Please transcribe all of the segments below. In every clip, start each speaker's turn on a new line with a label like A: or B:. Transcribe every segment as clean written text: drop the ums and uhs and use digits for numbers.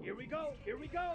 A: Here we go. Here we go.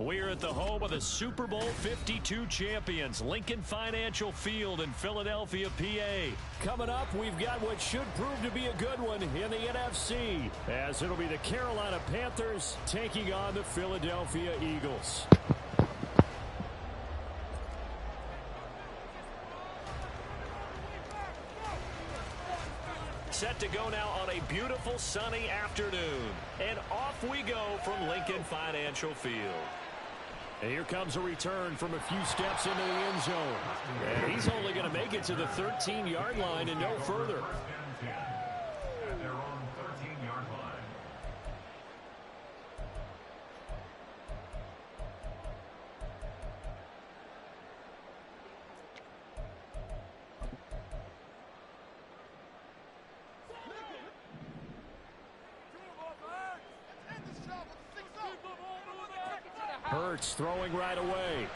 A: We're at the home of the Super Bowl 52 champions, Lincoln Financial Field in Philadelphia, PA. Coming up, we've got what should prove to be a good one in the NFC, as it'll be the Carolina Panthers taking on the Philadelphia Eagles. Set to go now on a beautiful sunny afternoon. And off we go from Lincoln Financial Field. And here comes a return from a few steps into the end zone. And he's only going to make it to the 13-yard line and no further.
B: At their own 13-yard line.
A: Hurts throwing right away.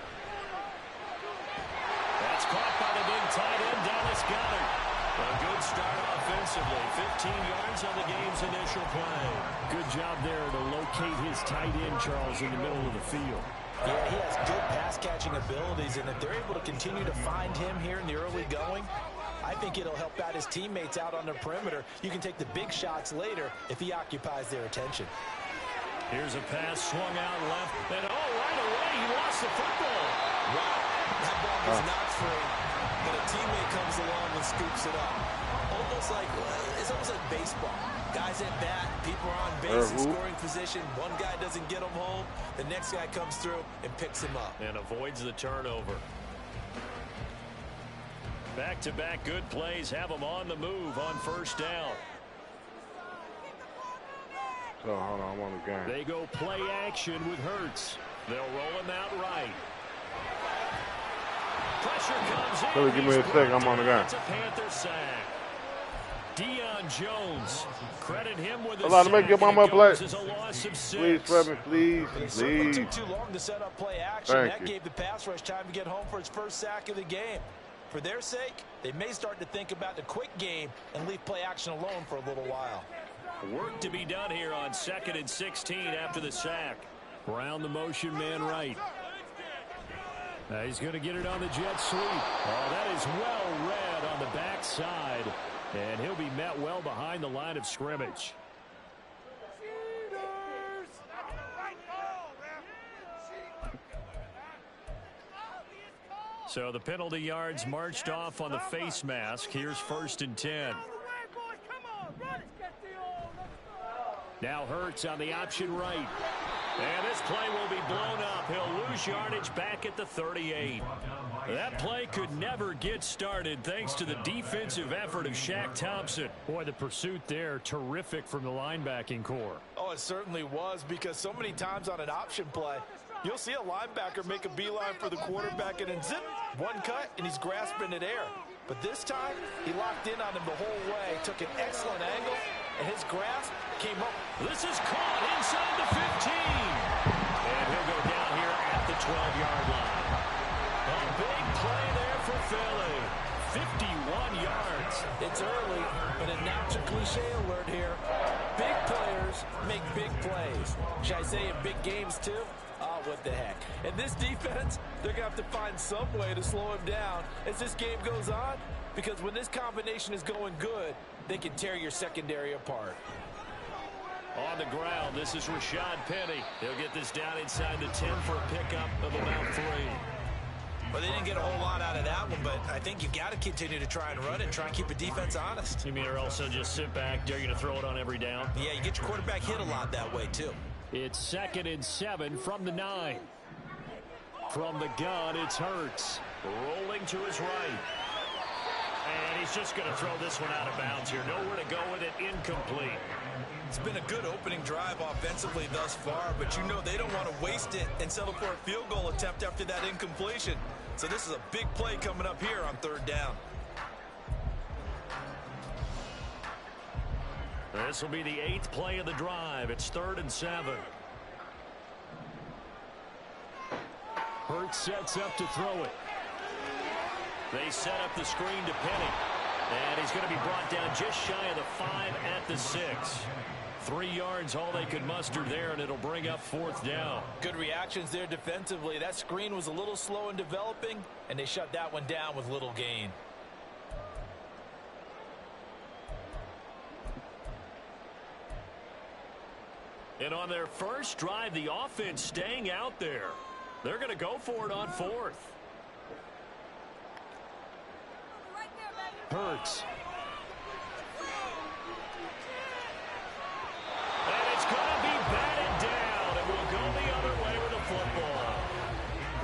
A: That's caught by the big tight end, Dallas Goedert. A good start offensively. 15 yards on the game's initial play. Good job there to locate his tight end, Charles, in the middle of the field.
C: Yeah, he has good pass-catching abilities, and if they're able to continue to find him here in the early going, I think it'll help out his teammates out on the perimeter. You can take the big shots later if he occupies their attention.
A: Here's a pass swung out left, and right away he lost the football.
C: Wow, that ball was not free, but a teammate comes along and scoops it up. It's almost like baseball. Guys at bat, people are on base in scoring position. One guy doesn't get him home, the next guy comes through and picks him up.
A: And avoids the turnover. Back-to-back good plays have them on the move on first down.
D: Oh, hold on, I'm on the game.
A: They go play action with Hurts. They'll roll him out right. Pressure comes in.
D: So give me a second, I'm on the game.
A: It's a Panther sack. Deion Jones, credit him with a
D: sack. Make your mama play.
A: Please,
D: Trevor, please.
C: It took too long to set up play action.
D: Thank
C: that
D: you.
C: gave the pass rush time to get home for his first sack of the game. For their sake, they may start to think about the quick game and leave play action alone for a little while.
A: Work to be done here on 2nd and 16 after the sack. Brown the motion man right. He's going to get it on the jet sweep. Oh, that is well read on the backside. And he'll be met well behind the line of scrimmage. So the penalty yards marched off on the face mask. Here's 1st and 10. Now Hurts on the option right. And this play will be blown up. He'll lose yardage back at the 38. That play could never get started thanks to the defensive effort of Shaq Thompson. Boy, the pursuit there, terrific from the linebacking core.
C: Oh, it certainly was, because so many times on an option play, you'll see a linebacker make a beeline for the quarterback and then zip, one cut, and he's grasping at air. But this time, he locked in on him the whole way, took an excellent angle, and his grasp came up.
A: This is caught inside the 15. And he'll go down here at the 12-yard line. A big play there for Philly. 51 yards.
C: It's early, but announcer cliche alert here. Big players make big plays. Should I say in big games too? Oh, what the heck. And this defense, they're going to have to find some way to slow him down as this game goes on, because when this combination is going good, they can tear your secondary apart.
A: On the ground, this is Rashad Penny. He'll get this down inside the 10 for a pickup of about 3.
C: Well, they didn't get a whole lot out of that one, but I think you got to continue to try and run and try and keep the defense honest.
A: You mean, or also just sit back, dare you to throw it on every down?
C: Yeah, you get your quarterback hit a lot that way, too.
A: It's 2nd and 7 from the 9. From the gun, it's Hurts. Rolling to his right. And he's just going to throw this one out of bounds here. Nowhere to go with it. Incomplete.
C: It's been a good opening drive offensively thus far, but you know they don't want to waste it and settle for a field goal attempt after that incompletion. So this is a big play coming up here on 3rd down.
A: This will be the 8th play of the drive. It's 3rd and 7. Hurts sets up to throw it. They set up the screen to Penny. And he's going to be brought down just shy of the 5 at the 6. 3 yards, all they could muster there, and it'll bring up 4th down.
C: Good reactions there defensively. That screen was a little slow in developing, and they shut that one down with little gain.
A: And on their first drive, the offense staying out there. They're going to go for it on 4th. Hurts. And it's going to be batted down, and we'll go the other way with the football.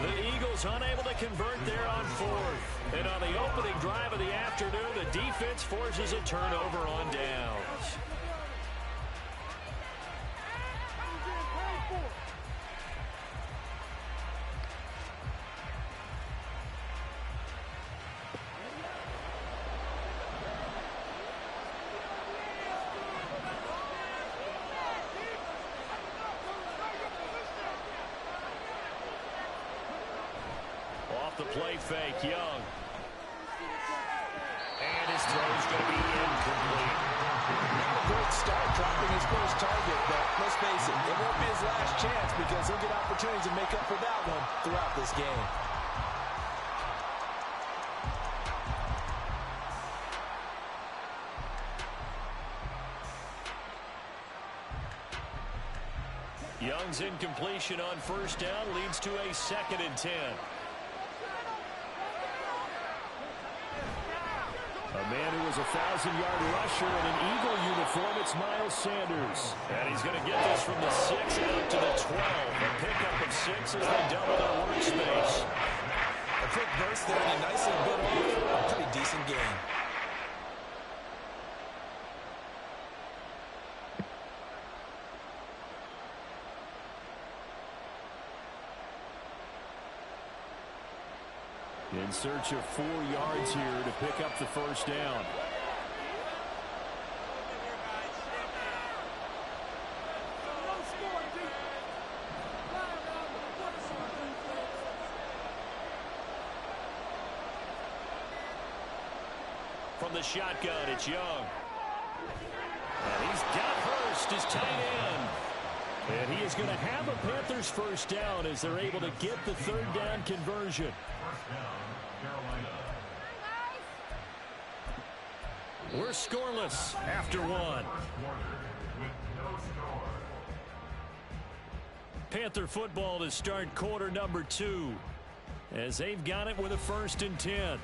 A: The Eagles unable to convert there on 4th. And on the opening drive of the afternoon, the defense forces a turnover on downs. Off the play fake, Young. And his throw's going to be incomplete.
C: Not a great start dropping his first target, but let's face it, it won't be his last chance because he'll get opportunities to make up for that one throughout this game.
A: Young's incompletion on first down leads to a 2nd and 10. A man who was a 1,000-yard rusher in an Eagle uniform, it's Miles Sanders. And he's going to get this from the 6 out to the 12. A pickup of 6 as they double their workspace.
C: A quick burst there and a nice little bit off. A pretty decent game.
A: In search of 4 yards here to pick up the first down. From the shotgun, it's Young. And he's got Hurst, his tight end. And he is going to have a Panthers first down as they're able to get the 3rd down conversion. We're scoreless after 1. Panther football to start quarter number 2 as they've got it with a 1st and 10.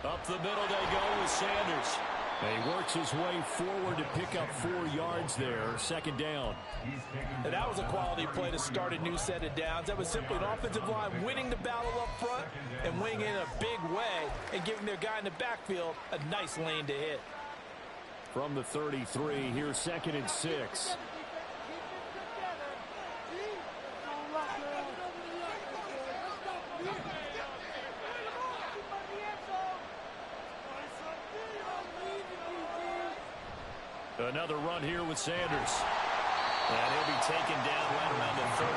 A: Up the middle they go with Sanders. He works his way forward to pick up 4 yards there. 2nd down.
C: And that was a quality play to start a new set of downs. That was simply an offensive line winning the battle up front and winning in a big way and giving their guy in the backfield a nice lane to hit.
A: From the 33, here's 2nd and 6. Another run here with Sanders. And he'll be taken down right around the 34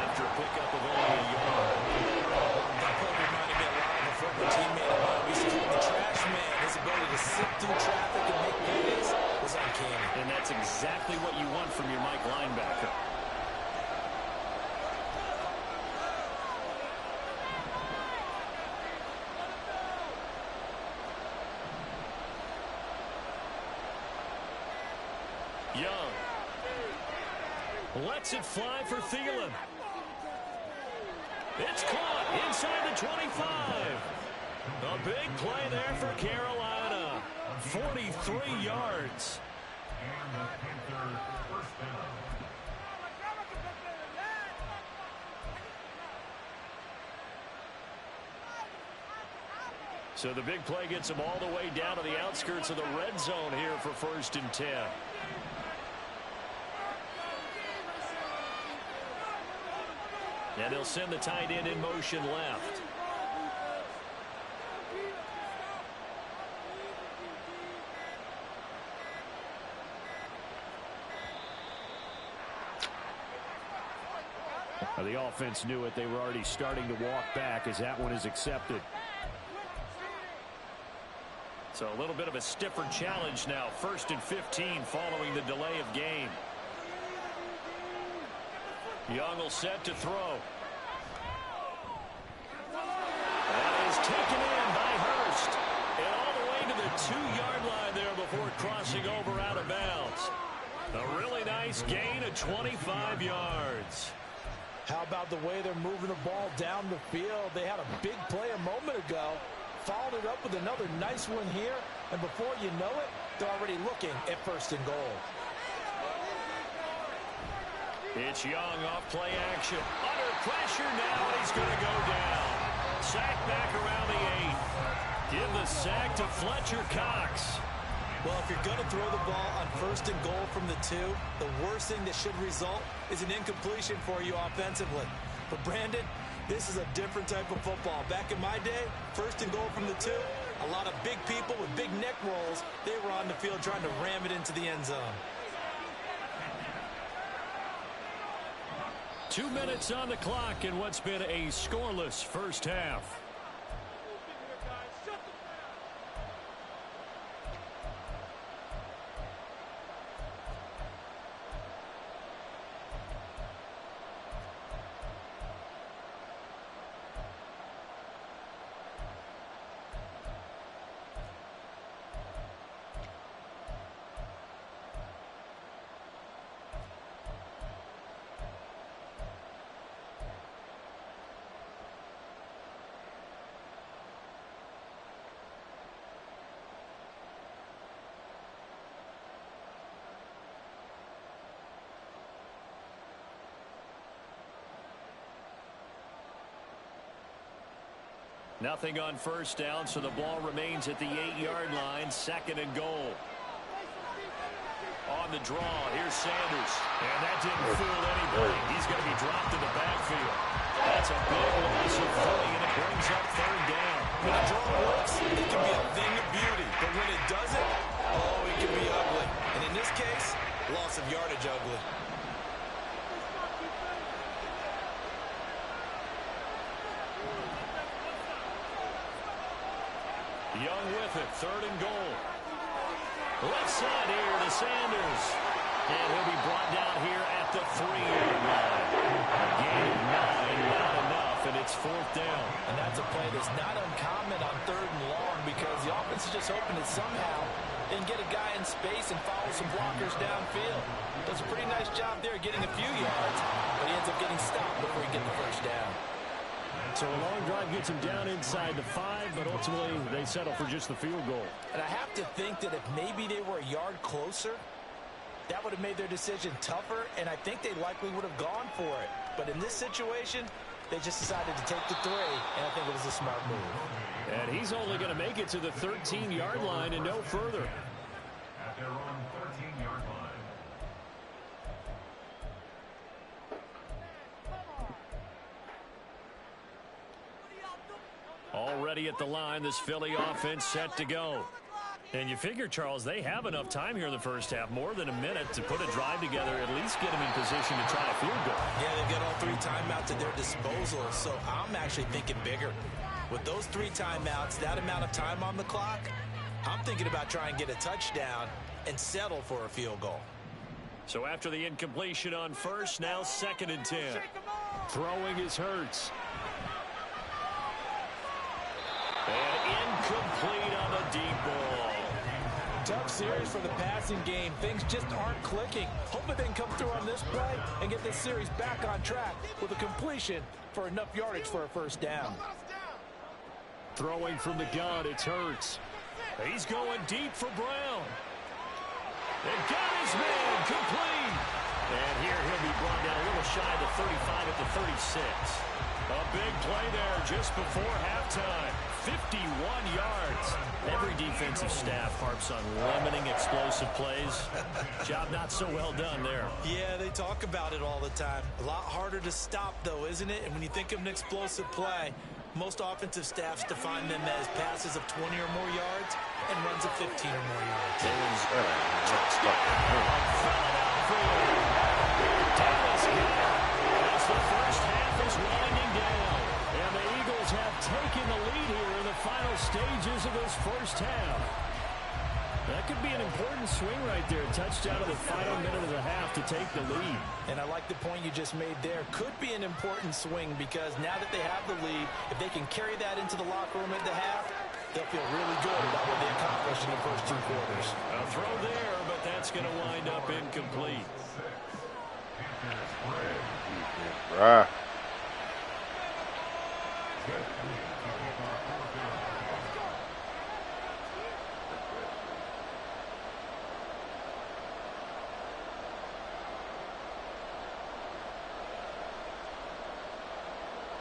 A: after a pickup of only a yard.
C: That play reminded me a lot of a former teammate of mine. We used to call him the trash man. His ability to sift through traffic and make plays was uncanny.
A: And that's exactly what you want from your Mike linebacker. Young lets it fly for Thielen. It's caught inside the 25. A big play there for Carolina. 43 yards.
B: And the Panthers first down.
A: So the big play gets them all the way down to the outskirts of the red zone here for 1st and 10. And they'll send the tight end in motion left. The offense knew it. They were already starting to walk back as that one is accepted. So a little bit of a stiffer challenge now. 1st and 15 following the delay of game. Young will set to throw. That is taken in by Hurst. And all the way to the 2-yard line there before crossing over out of bounds. A really nice gain of 25 yards.
C: How about the way they're moving the ball down the field? They had a big play a moment ago. Followed it up with another nice one here. And before you know it, they're already looking at 1st and goal.
A: It's Young off play action. Under pressure now, and he's going to go down. Sack back around the 8. Give the sack to Fletcher Cox.
C: Well, if you're going to throw the ball on 1st and goal from the 2, the worst thing that should result is an incompletion for you offensively. But Brandon, this is a different type of football. Back in my day, 1st and goal from the 2, a lot of big people with big neck rolls, they were on the field trying to ram it into the end zone.
A: 2 minutes on the clock in what's been a scoreless first half. Nothing on 1st down, so the ball remains at the 8-yard line. 2nd and goal. On the draw, here's Sanders. And that didn't fool anybody. He's going to be dropped in the backfield. That's a big loss of 30, and it brings up 3rd down.
C: When a draw works, it can be a thing of beauty. But when it doesn't, oh, it can be ugly. And in this case, loss of yardage ugly.
A: Young with it, 3rd and goal. Left side here to Sanders. And he'll be brought down here at the 3-yard line. A gain of 9, not enough, and it's 4th down.
C: And that's a play that's not uncommon on 3rd and long because the offense is just hoping that somehow they can get a guy in space and follow some blockers downfield. Does a pretty nice job there getting a few yards, but he ends up getting stopped before he gets the 1st down.
A: So a long drive gets him down inside the 5, but ultimately they settle for just the field goal.
C: And I have to think that if maybe they were a yard closer, that would have made their decision tougher, and I think they likely would have gone for it. But in this situation, they just decided to take the 3, and I think it was a smart move.
A: And he's only going to make it to the 13-yard line and no further.
B: At their own 13-yard line.
A: Already at the line, this Philly offense set to go. And you figure, Charles, they have enough time here in the first half, more than a minute, to put a drive together, at least get them in position to try a field goal.
C: Yeah, they've got all 3 timeouts at their disposal, so I'm actually thinking bigger. With those 3 timeouts, that amount of time on the clock, I'm thinking about trying to get a touchdown and settle for a field goal.
A: So after the incompletion on 1st, now 2nd and 10. Throwing is Hurts. And incomplete on the deep ball.
C: Tough series for the passing game. Things just aren't clicking. Hoping they can come through on this play and get this series back on track with a completion for enough yardage for a 1st down.
A: Throwing from the gun, it's Hurts. He's going deep for Brown. And got his man complete. And here he'll be brought down a little shy of the 35 at the 36. A big play there just before halftime. 51 yards. Every defensive staff harps on limiting explosive plays. Job not so well done there.
C: Yeah, they talk about it all the time. A lot harder to stop, though, isn't it? And when you think of an explosive play, most offensive staffs define them as passes of 20 or more yards and runs of 15 or more yards.
A: Touchdown, Philadelphia. Dallas got it. That's the first half. taking the lead here in the final stages of this first half. That could be an important swing right there. Touchdown in the final minute of the half to take the lead.
C: And I like the point you just made there. Could be an important swing because now that they have the lead, if they can carry that into the locker room at the half, they'll feel really good about what they accomplished in the first 2 quarters.
A: A throw there, but that's going to wind up incomplete.
D: Right.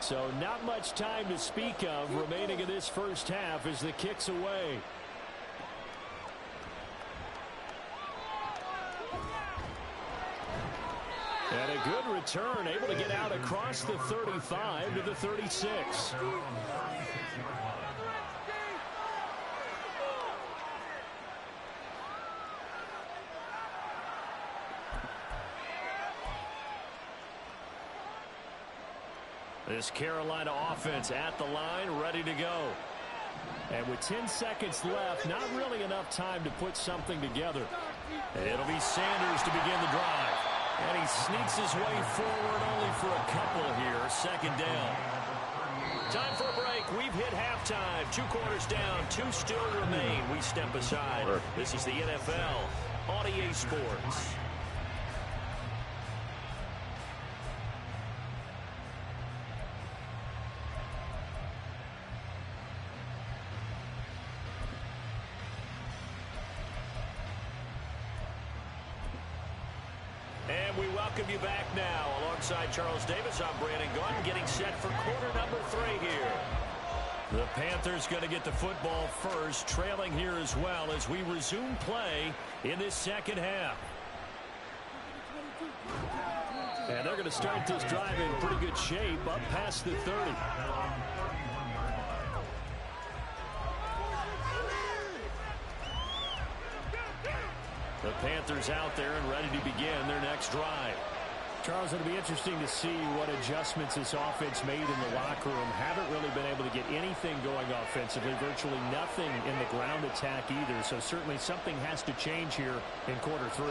A: So not much time to speak of remaining in this first half as the kick's away. And a good return, able to get out across the 35 to the 36. This Carolina offense at the line, ready to go. And with 10 seconds left, not really enough time to put something together. And it'll be Sanders to begin the drive. And he sneaks his way forward only for a couple here. Second down. Time for a break. We've hit halftime. 2 quarters down. 2 still remain. We step aside. This is the NFL on EA Sports. Welcome you back now. Alongside Charles Davis, I'm Brandon Gunn, getting set for quarter number 3 here. The Panthers going to get the football first, trailing here as well as we resume play in this second half. And they're going to start this drive in pretty good shape, up past the 30. The Panthers out there and ready to begin their next drive. Charles, it'll be interesting to see what adjustments this offense made in the locker room. Haven't really been able to get anything going offensively, virtually nothing in the ground attack either. So certainly something has to change here in quarter 3.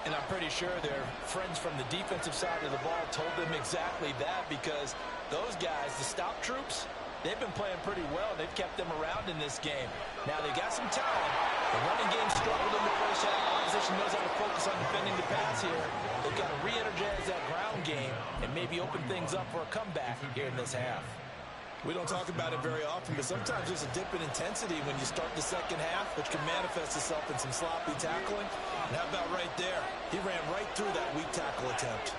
C: And I'm pretty sure their friends from the defensive side of the ball told them exactly that, because those guys, the stop troops, they've been playing pretty well. They've kept them around in this game. Now, they got some talent. The running game struggled in the first half. Opposition knows how to focus on defending the pass here. They've got to re-energize that ground game and maybe open things up for a comeback here in this half. We don't talk about it very often, but sometimes there's a dip in intensity when you start the second half, which can manifest itself in some sloppy tackling. And how about right there? He ran right through that weak tackle attempt.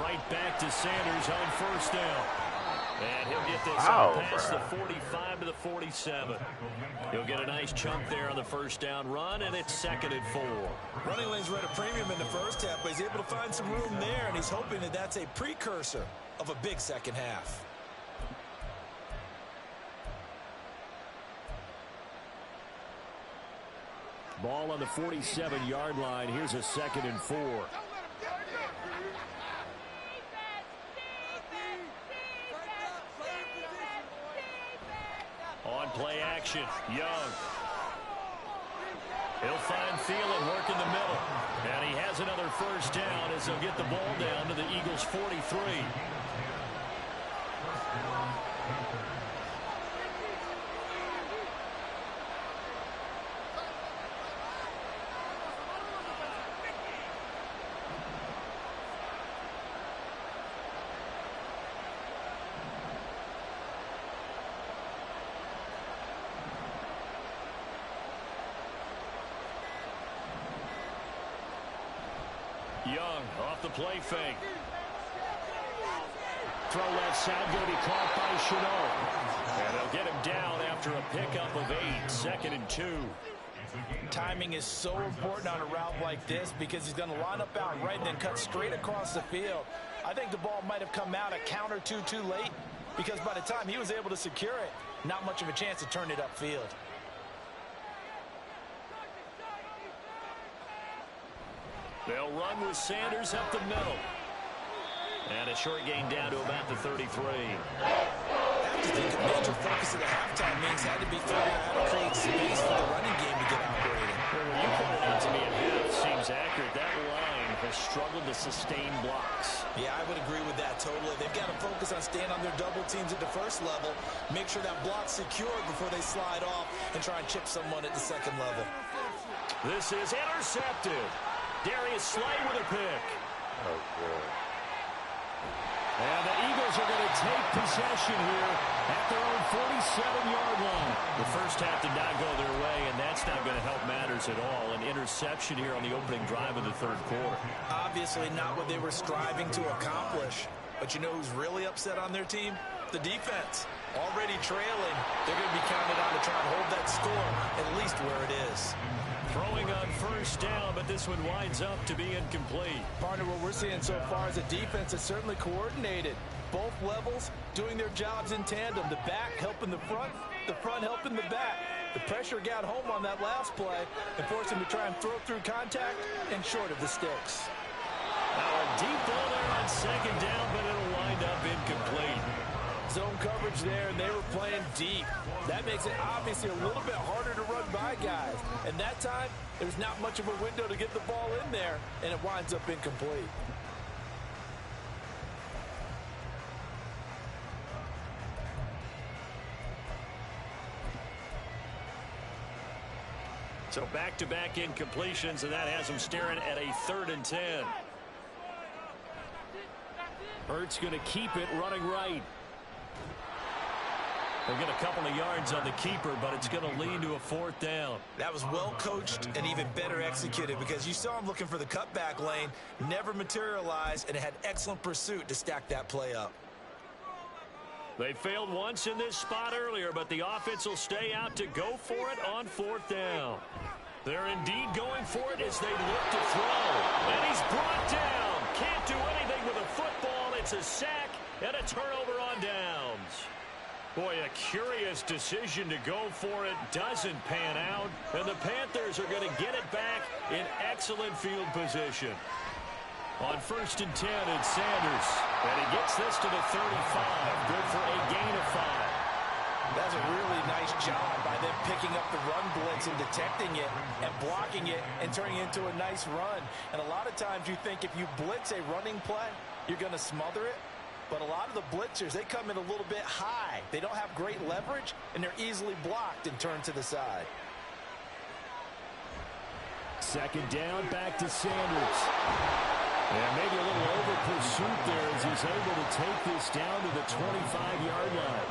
A: Right back to Sanders on first down. And he'll get this up past the 45 to the 47. He'll get a nice chunk there on the first down run, and it's 2nd and 4.
C: Running lanes were at a premium in the first half, but he's able to find some room there, and he's hoping that that's a precursor of a big second half.
A: Ball on the 47-yard line. Here's a 2nd and 4. On play action, Young. He'll find Thielen working the middle. And he has another first down as he'll get the ball down to the Eagles' 43. Young off the play fake. Throw left side going to be caught by Chenault. And they'll get him down after a pickup of 8. 2nd and 2.
C: Timing is so important on a route like this because he's going to line up out right and then cut straight across the field. I think the ball might have come out a count or two too late because by the time he was able to secure it, not much of a chance to turn it upfield.
A: They'll run with Sanders up the middle. And a short gain down to about the 33.
C: I think a major focus of the halftime means had to be figuring out how to create space for the running game to get operating.
A: Well, when you pointed out to me at half seems accurate. That line has struggled to sustain blocks.
C: Yeah, I would agree with that totally. They've got to focus on staying on their double teams at the first level, make sure that block's secure before they slide off and try and chip someone at the second level.
A: This is intercepted. Darius Slay with a pick.
D: Oh, good.
A: And the Eagles are going to take possession here at their own 47-yard line. The first half did not go their way, and that's not going to help matters at all. An interception here on the opening drive of the third quarter.
C: Obviously not what they were striving to accomplish. But you know who's really upset on their team? The defense. Already trailing. They're going to be counted on to try and hold that score, at least where it is.
A: Throwing on first down, but this one winds up to be incomplete.
C: Partner, what we're seeing so far is a defense that's certainly coordinated. Both levels doing their jobs in tandem. The back helping the front helping the back. The pressure got home on that last play and forced him to try and throw through contact and short of the sticks.
A: Now a deep ball there on second down, but it'll wind up incomplete.
C: Zone coverage there, and they were playing deep. That makes it obviously a little bit harder to run by guys. And that time, there's not much of a window to get the ball in there, and it winds up incomplete.
A: So back-to-back incompletions, and that has them staring at a 3rd and 10. Hurts going to keep it running right. They'll get a couple of yards on the keeper, but it's going to lead to a 4th down.
C: That was well coached and even better executed because you saw him looking for the cutback lane, never materialized, and had excellent pursuit to stack that play up.
A: They failed once in this spot earlier, but the offense will stay out to go for it on 4th down. They're indeed going for it as they look to throw. And he's brought down. Can't do anything with a football. It's a sack and a turnover on downs. Boy, a curious decision to go for it. Doesn't pan out. And the Panthers are going to get it back in excellent field position. On 1st and 10, it's Sanders. And he gets this to the 35. Good for a gain of 5.
C: That's a really nice job by them picking up the run blitz and detecting it and blocking it and turning it into a nice run. And a lot of times you think if you blitz a running play, you're going to smother it. But a lot of the blitzers, they come in a little bit high. They don't have great leverage, and they're easily blocked and turned to the side.
A: 2nd down, back to Sanders. And maybe a little over pursuit there as he's able to take this down to the 25-yard line.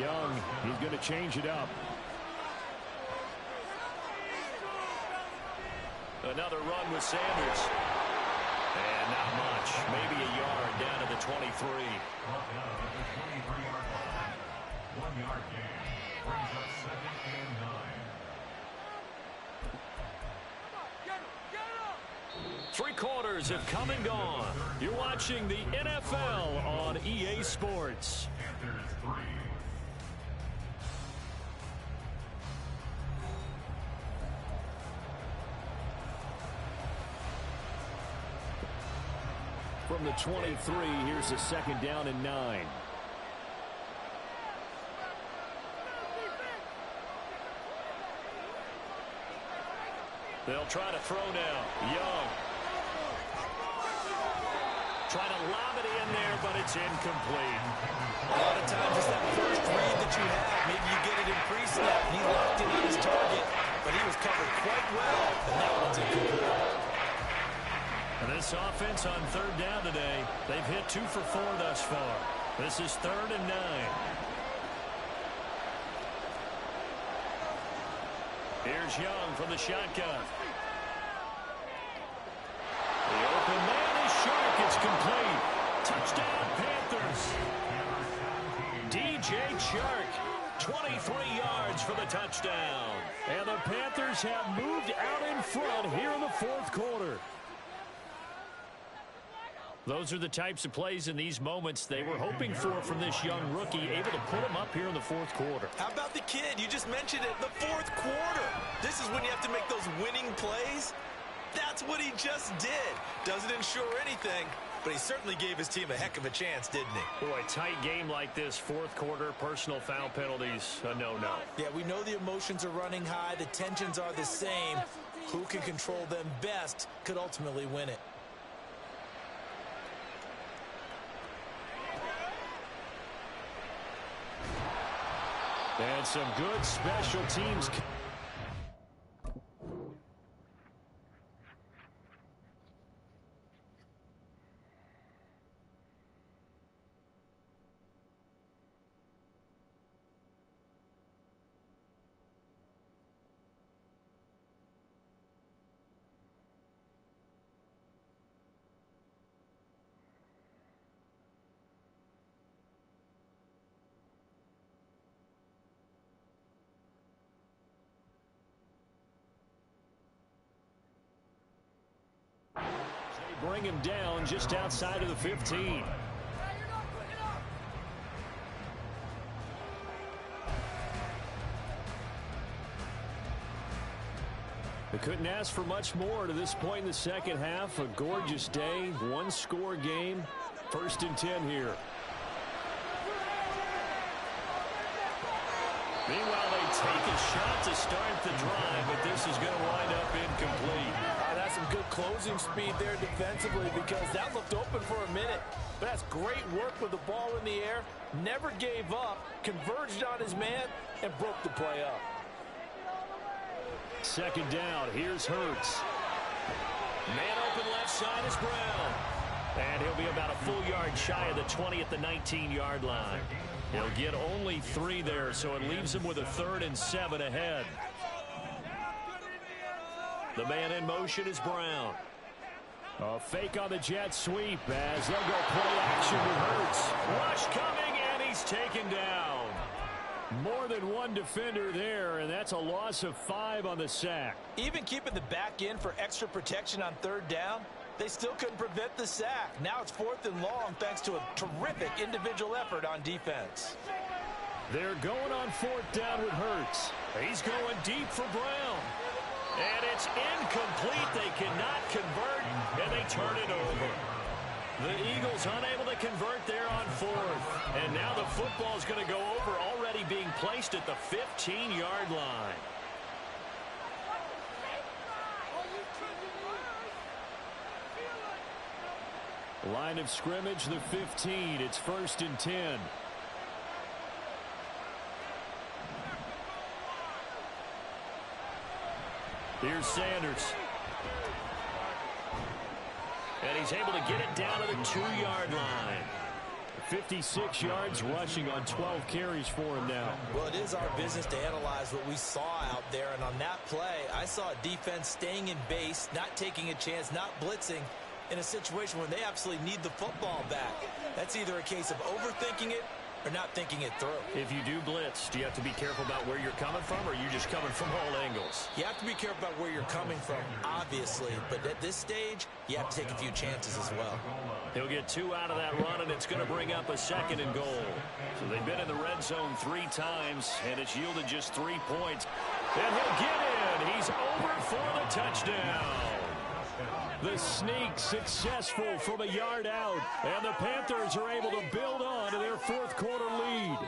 A: Young, he's going to change it up. Another run with Sanders. And not much. Maybe a yard down to the 23.
B: 1 yard gain. Brings up 2nd and 9.
A: 3 quarters have come and gone. You're watching the NFL on EA Sports.
B: Panthers 3.
A: From the 23, here's a 2nd down and 9. They'll try to throw now. Young. Trying to lob it in there, but it's incomplete.
C: A lot of times it's that first read that you have. Maybe you get it in pre-snap, and he locked in on his target, but he was covered quite well, and that one's incomplete.
A: And this offense on 3rd down today, they've hit 2 for 4 thus far. This is 3rd and 9. Here's Young from the shotgun. The open man is Shark. It's complete. Touchdown, Panthers. DJ Shark, 23 yards for the touchdown. And the Panthers have moved out in front here in the 4th quarter. Those are the types of plays in these moments they were hoping for from this young rookie, able to put him up here in the 4th quarter.
C: How about the kid? You just mentioned it, the 4th quarter. This is when you have to make those winning plays. That's what he just did. Doesn't ensure anything, but he certainly gave his team a heck of a chance, didn't he?
A: Boy, tight game like this, fourth quarter, personal foul penalties, a no-no.
C: Yeah, we know the emotions are running high. The tensions are the same. Who can control them best could ultimately win it.
A: And some good special teams. They bring him down just outside of the 15. They couldn't ask for much more to this point in the second half. A gorgeous day, one-score game, 1st and 10 here. Meanwhile, they take a shot to start the drive, but this is going to wind up incomplete.
C: That's some good closing speed there defensively because that looked open for a minute. But that's great work with the ball in the air. Never gave up, converged on his man, and broke the play up.
A: Second down, here's Hurts. Man open left side is Brown. And he'll be about a full yard shy of the 20 at the 19-yard line. He'll get only 3 there, so it leaves him with a 3rd and 7 ahead. The man in motion is Brown. A fake on the jet sweep as they'll go play action with Hurts. Rush coming, and he's taken down. More than one defender there, and that's a loss of 5 on the sack.
C: Even keeping the back in for extra protection on 3rd down, they still couldn't prevent the sack. Now it's 4th and long thanks to a terrific individual effort on defense.
A: They're going on 4th down with Hurts. He's going deep for Brown. And it's incomplete. They cannot convert, and they turn it over. The Eagles unable to convert there on 4th. And now the football is going to go over, already being placed at the 15-yard line. Line of scrimmage, the 15. It's 1st and 10. Here's Sanders. And he's able to get it down to the 2-yard line. 56 yards rushing on 12 carries for him now.
C: Well, it is our business to analyze what we saw out there. And on that play, I saw a defense staying in base, not taking a chance, not blitzing in a situation where they absolutely need the football back. That's either a case of overthinking it or not thinking it through.
A: If you do blitz, do you have to be careful about where you're coming from, or are you just coming from all angles?
C: You have to be careful about where you're coming from, obviously. But at this stage, you have to take a few chances as well.
A: He'll get 2 out of that run, and it's going to bring up a 2nd and goal. So they've been in the red zone 3 times, and it's yielded just 3 points. And he'll get in. He's over for the touchdown. The sneak successful from a yard out, and the Panthers are able to build on to their 4th quarter lead.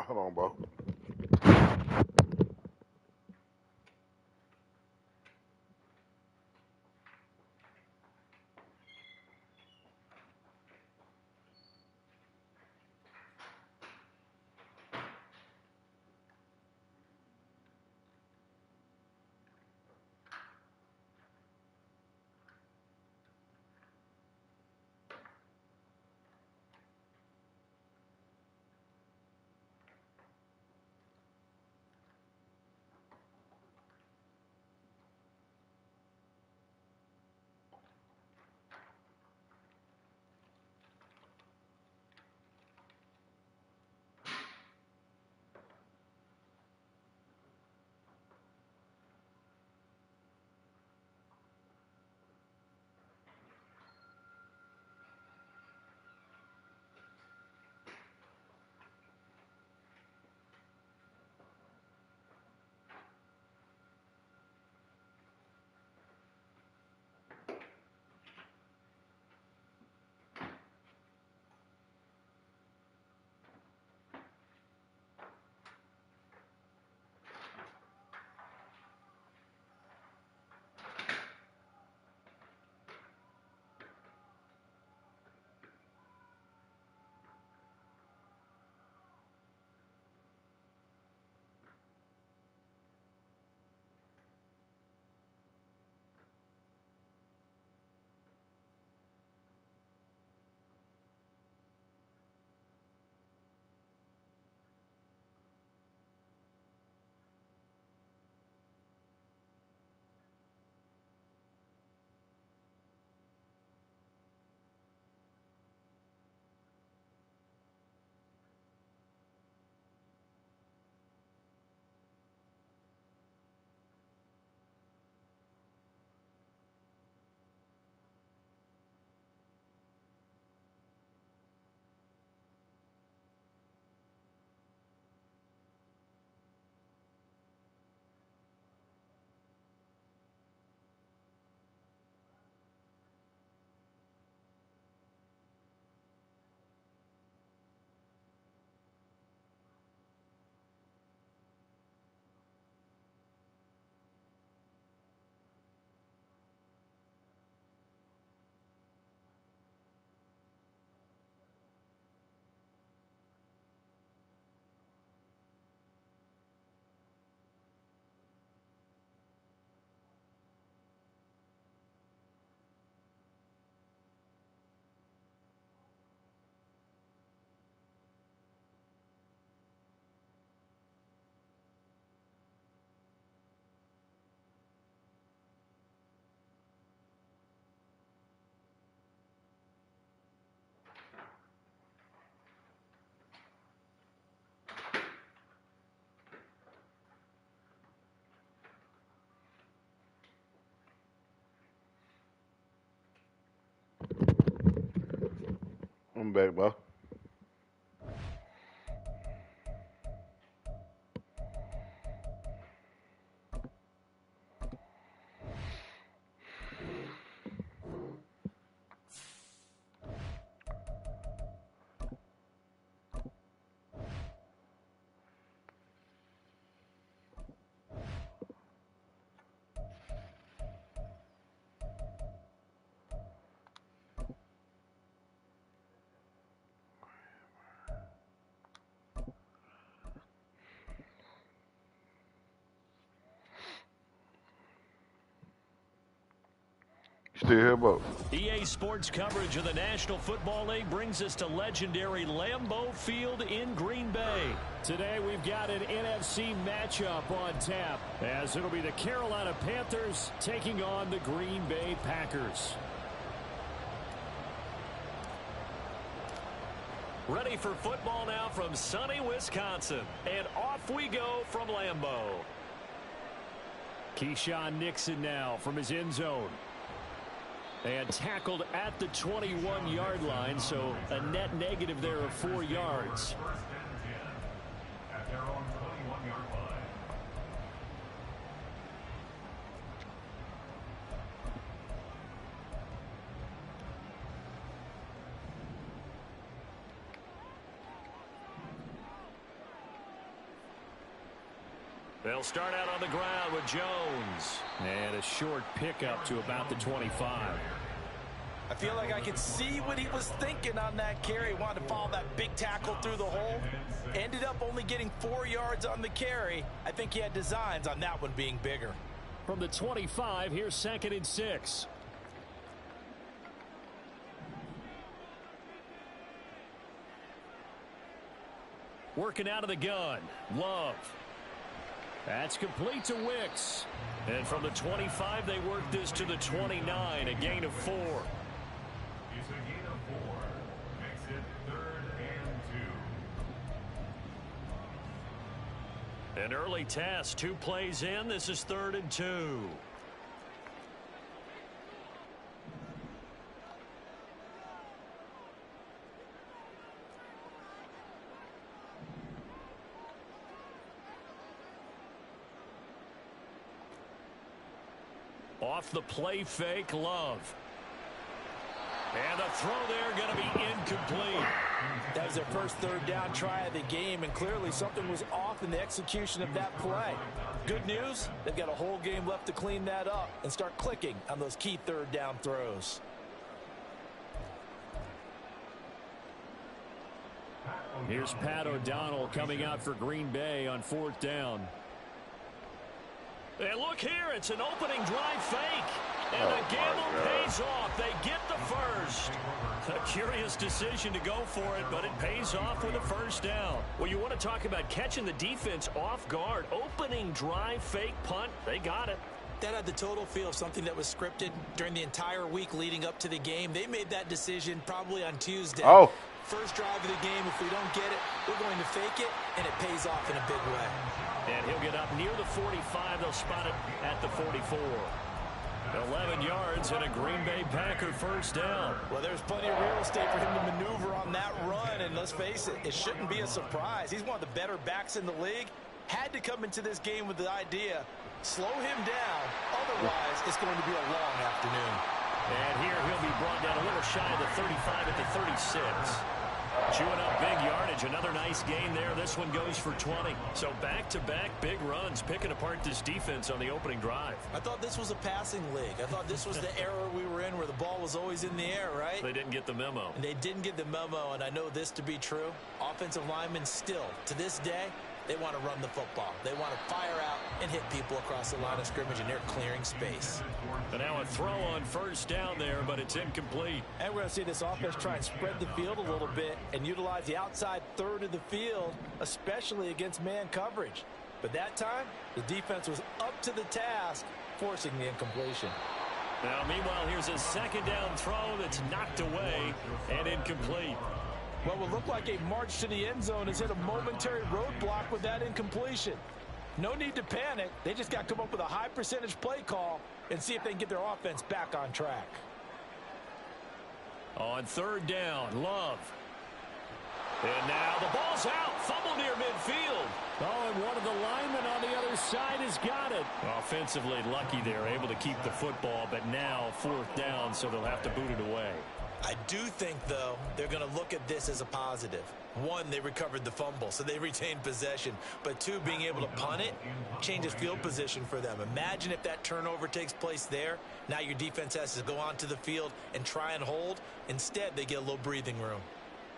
D: Hold on, bro. I'm back, bro. Still here, bro.
A: EA Sports coverage of the National Football League brings us to legendary Lambeau Field in Green Bay. Today we've got an NFC matchup on tap, as it'll be the Carolina Panthers taking on the Green Bay Packers. Ready for football now from sunny Wisconsin. And off we go from Lambeau. Keyshawn Nixon now from his end zone. And tackled at the 21-yard line, so a net negative there of 4 yards.
B: First and 10 at their own 21-yard line.
A: They'll start out on the ground with Jones. And a short pickup to about the 25.
C: I feel like I could see what he was thinking on that carry. He wanted to follow that big tackle through the hole. Ended up only getting 4 yards on the carry. I think he had designs on that one being bigger.
A: From the 25, here's 2nd and 6. Working out of the gun. Love. That's complete to Wicks. And from the 25, they work this to the 29, a gain of 4.
B: It's a gain of 4. Makes it 3rd and 2.
A: An early test, 2 plays in. This is 3rd and 2. Off the play fake, Love. And the throw there going to be incomplete.
C: That was their first 3rd down try of the game, and clearly something was off in the execution of that play. Good news, they've got a whole game left to clean that up and start clicking on those key 3rd down throws.
A: Here's Pat O'Donnell coming out for Green Bay on 4th down. And look here, it's an opening drive fake. And the gamble pays off. They get the first. A curious decision to go for it, but it pays off with a 1st down. Well, you want to talk about catching the defense off guard. Opening drive fake punt. They got it.
C: That had the total feel of something that was scripted during the entire week leading up to the game. They made that decision probably on Tuesday.
D: Oh.
C: First drive of the game, if we don't get it, we're going to fake it, and it pays off in a big way.
A: And he'll get up near the 45. They'll spot it at the 44. 11 yards and a Green Bay Packer 1st down.
C: Well, there's plenty of real estate for him to maneuver on that run, and let's face it, it shouldn't be a surprise. He's one of the better backs in the league. Had to come into this game with the idea, slow him down, otherwise it's going to be a long afternoon.
A: And here he'll be brought down a little shy of the 35 at the 36. Chewing up big yardage. Another nice gain there. This one goes for 20. So back-to-back big runs, picking apart this defense on the opening drive.
C: I thought this was a passing league. I thought this was the era we were in where the ball was always in the air, right?
A: They didn't get the memo.
C: And they didn't get the memo, and I know this to be true. Offensive linemen still, to this day, they want to run the football. They want to fire out and hit people across the line of scrimmage, and they're clearing space.
A: And now a throw on 1st down there, but it's incomplete.
C: And we're going to see this offense try and spread the field a little bit and utilize the outside 3rd of the field, especially against man coverage. But that time, the defense was up to the task, forcing the incompletion.
A: Now, meanwhile, here's a 2nd down throw that's knocked away and incomplete.
C: What will look like a march to the end zone has hit a momentary roadblock with that incompletion. No need to panic. They just got to come up with a high percentage play call and see if they can get their offense back on track.
A: On third down, Love. And now the ball's out. Fumble near midfield. Oh, and one of the linemen on the other side has got it. Offensively lucky they're able to keep the football, but now fourth down, so they'll have to boot it away.
C: I do think, though, they're going to look at this as a positive. One, they recovered the fumble, so they retained possession. But two, being able to punt it changes field position for them. Imagine if that turnover takes place there. Now your defense has to go onto the field and try and hold. Instead, they get a little breathing room.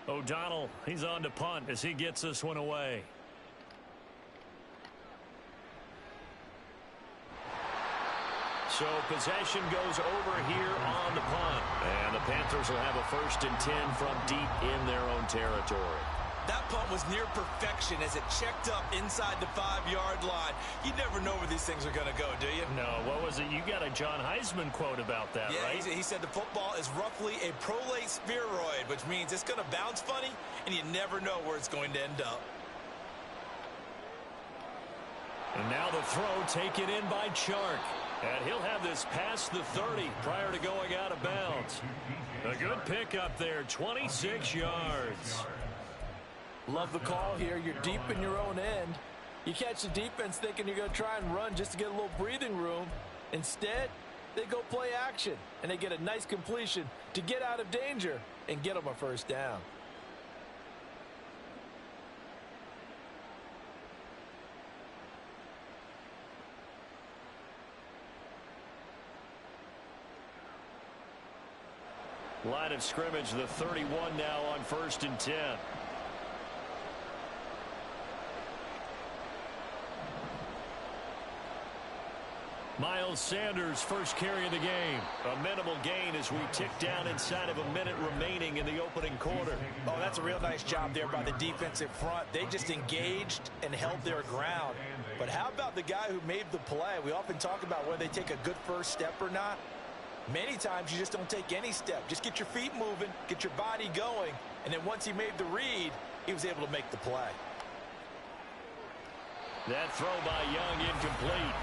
A: O'Donnell, he's on to punt as he gets this one away. So possession goes over here on the punt. And the Panthers will have a 1st and 10 from deep in their own territory.
C: That punt was near perfection as it checked up inside the 5-yard line. You never know where these things are going to go, do you?
A: No, what was it? You got a John Heisman quote about that,
C: yeah,
A: right?
C: He said the football is roughly a prolate spheroid, which means it's going to bounce funny, and you never know where it's going to end up.
A: And now the throw taken in by Chark. And he'll have this past the 30 prior to going out of bounds. A good pickup there, 26 yards.
C: Love the call here. You're deep in your own end. You catch the defense thinking you're going to try and run just to get a little breathing room. Instead, they go play action, and they get a nice completion to get out of danger and get them a 1st down.
A: Line of scrimmage, the 31 now on 1st and 10. Miles Sanders first carry of the game. A minimal gain as we tick down inside of a minute remaining in the opening quarter.
C: Oh, that's a real nice job there by the defensive front. They just engaged and held their ground. But how about the guy who made the play? We often talk about whether they take a good first step or not. Many times you just don't take any step. Just get your feet moving, get your body going, and then once he made the read, he was able to make the play.
A: That throw by Young incomplete.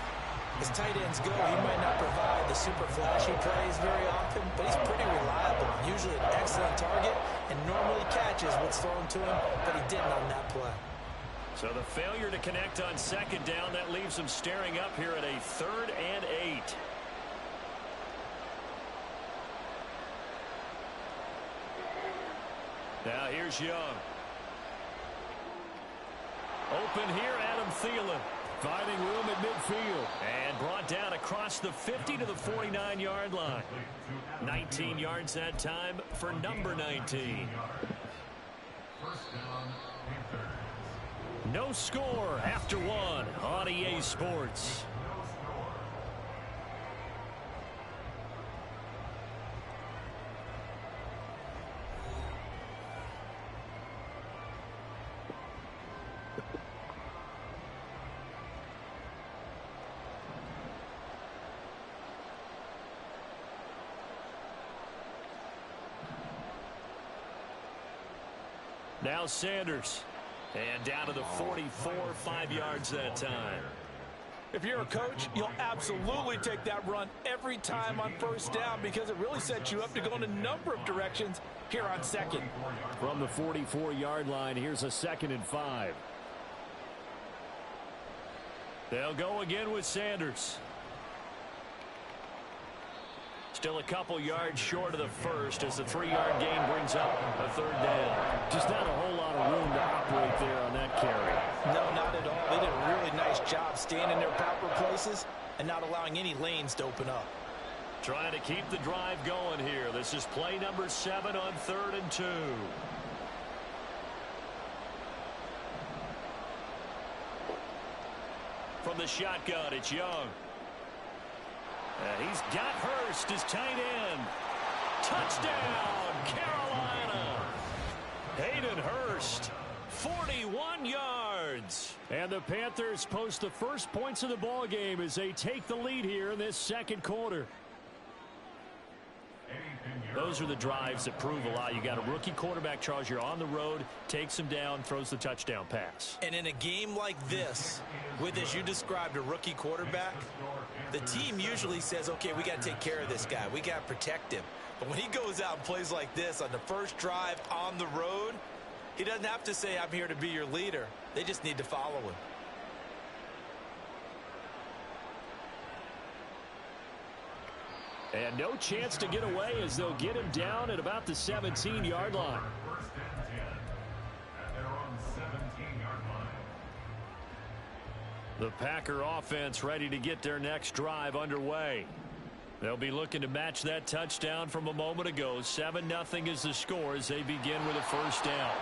C: As tight ends go, he might not provide the super flashy plays very often, but he's pretty reliable. Usually an excellent target and normally catches what's thrown to him, but he didn't on that play.
A: So the failure to connect on 2nd down, that leaves him staring up here at a 3rd and 8. Now here's Young. Open here, Adam Thielen. Finding room at midfield. And brought down across the 50 to the 49-yard line. 19 yards that time for number 19. No score after 1 on EA Sports. Now Sanders. And down to the 44, 5 yards that time.
C: If you're a coach, you'll absolutely take that run every time on 1st down because it really sets you up to go in a number of directions here on 2nd.
A: From the 44-yard line, here's a 2nd and 5. They'll go again with Sanders. Still a couple yards short of the first as the 3-yard gain brings up a 3rd down. Just not a whole lot of room to operate there on that carry.
C: No, not at all. They did a really nice job staying in their proper places and not allowing any lanes to open up.
A: Trying to keep the drive going here. This is play number 7 on 3rd and 2. From the shotgun, it's Young. He's got Hurst as tight end. Touchdown, Carolina. Hayden Hurst, 41 yards. And the Panthers post the first points of the ball game as they take the lead here in this 2nd quarter.
B: Anything
A: Those are the drives that prove a lot. You got a rookie quarterback, Charles. You're on the road, takes him down, throws the touchdown pass.
C: And in a game like this, with, as you described, a rookie quarterback, the team usually says, okay, we got to take care of this guy. We got to protect him. But when he goes out and plays like this on the first drive on the road, he doesn't have to say, I'm here to be your leader. They just need to follow him.
A: And no chance to get away as they'll get him down at about the 17-yard line.
B: First and 10 at their own 17-yard line.
A: The Packer offense ready to get their next drive underway. They'll be looking to match that touchdown from a moment ago. 7-0 is the score as they begin with a first down.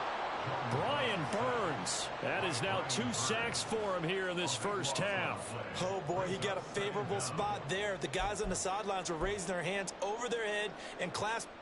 A: Brian Burns. That is now 2 sacks for him here in this first half.
C: Oh, boy, he got a favorable spot there. The guys on the sidelines were raising their hands over their head and clasping.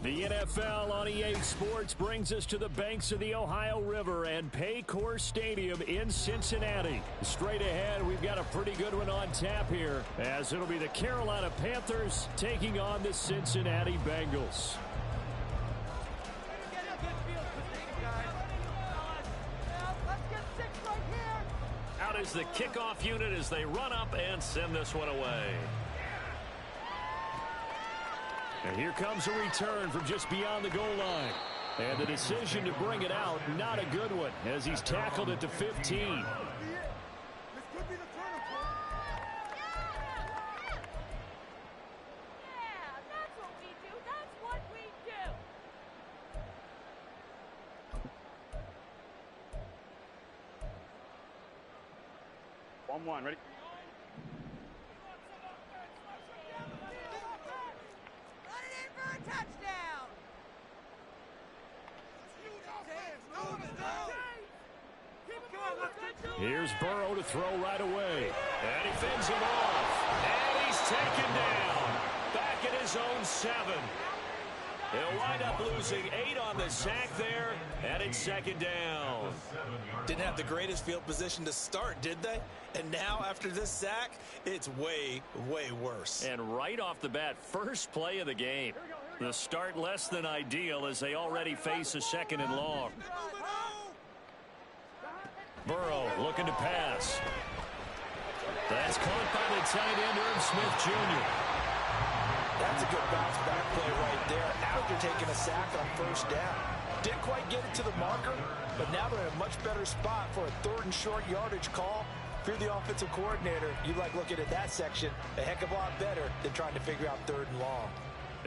A: The NFL on EA Sports brings us to the banks of the Ohio River and Paycor Stadium in Cincinnati. Straight ahead, we've got a pretty good one on tap here, as it'll be the Carolina Panthers taking on the Cincinnati Bengals. Out is the kickoff unit as they run up and send this one away. And here comes a return from just beyond the goal line. And the decision to bring it out, not a good one, as he's tackled at the 15.
E: One, ready?
F: Touchdown!
A: Here's Burrow to throw right away. And he fends him off. And he's taken down. Back at his own 7. He'll wind up losing 8 on the sack there. And it's second down.
C: Didn't have the greatest field position to start, did they? And now, after this sack, it's way, way worse.
A: And right off the bat, first play of the game. The start less than ideal as they already face a second and long. Burrow looking to pass. That's caught by the tight end, Irv Smith Jr.
C: That's a good bounce back play right there after taking a sack on first down. Didn't quite get it to the marker, but now they're in a much better spot for a 3rd and short yardage call. If you're the offensive coordinator, you like looking at that section a heck of a lot better than trying to figure out 3rd and long.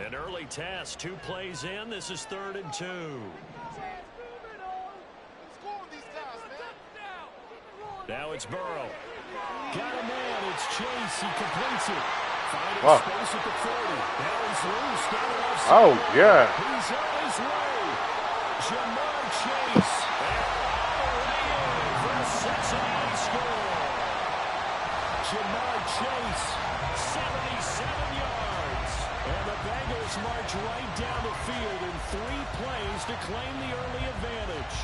A: An early task, 2 plays in. This is 3rd and 2. Now it's Burrow. Got a man. It's Chase. He completes it. Finding space at the 40. Now he's loose. Got it off.
D: Oh, yeah.
A: He's on his way. Jamar Chase. And for a Cincinnati score. Jamar Chase, 77 yards. And the Bengals march right down the field in 3 plays to claim the early advantage.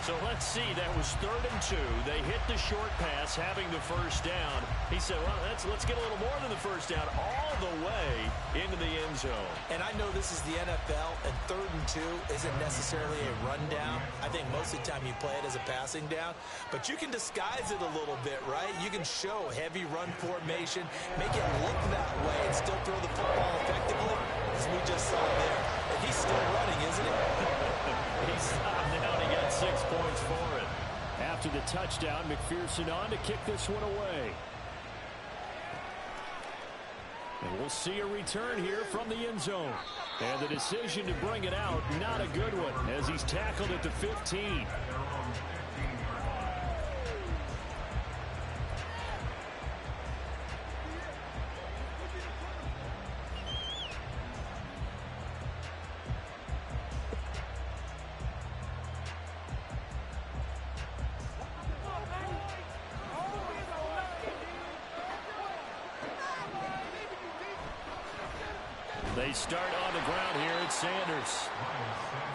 A: So let's see, that was 3rd and 2. They hit the short pass, having the first down. He said, well, let's get a little more than the first down, all the way into the end zone.
C: And I know this is the NFL, and 3rd and 2 isn't necessarily a rundown. I think most of the time you play it as a passing down. But you can disguise it a little bit, right? You can show heavy run formation, make it look that way, and still throw the football effectively, as we just saw there. And he's still running, isn't he?
A: He's stopped now, and he got 6 points for it. After the touchdown, McPherson on to kick this one away. And we'll see a return here from the end zone. And the decision to bring it out, not a good one, as he's tackled at the 15. They start on the ground here. It's Sanders.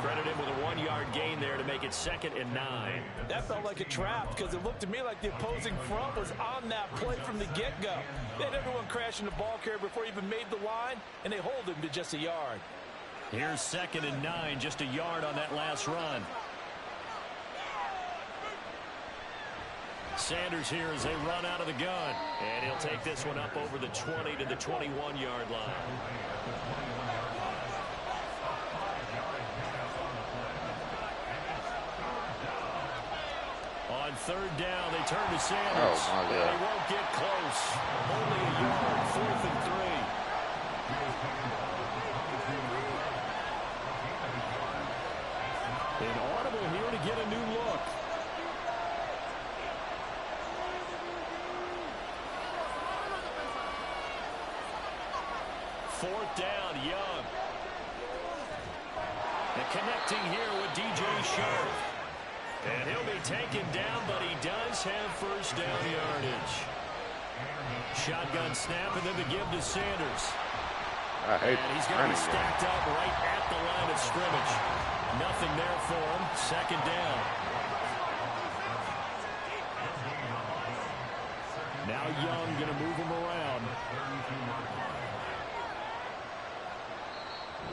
A: Credit him with a 1-yard gain there to make it 2nd and 9.
C: That felt like a trap because it looked to me like the opposing front was on that play from the get-go. They had everyone crashing the ball carrier before he even made the line, and they hold him to just a yard.
A: Here's 2nd and 9, just a yard on that last run. Sanders here as they run out of the gun. And he'll take this one up over the 20 to the 21-yard line. On 3rd down, they turn to Sanders.
D: Oh,
A: and he won't get close. Only a yard, 4th and 3. An audible here to get a new look. Fourth down, Young. And connecting here with DJ Sharp. And he'll be taken down, but he does have first down yardage. Shotgun snap, and then the give to Sanders.
D: And
A: he's going to be stacked up right at the line of scrimmage. Nothing there for him. 2nd down. Now Young going to move him around.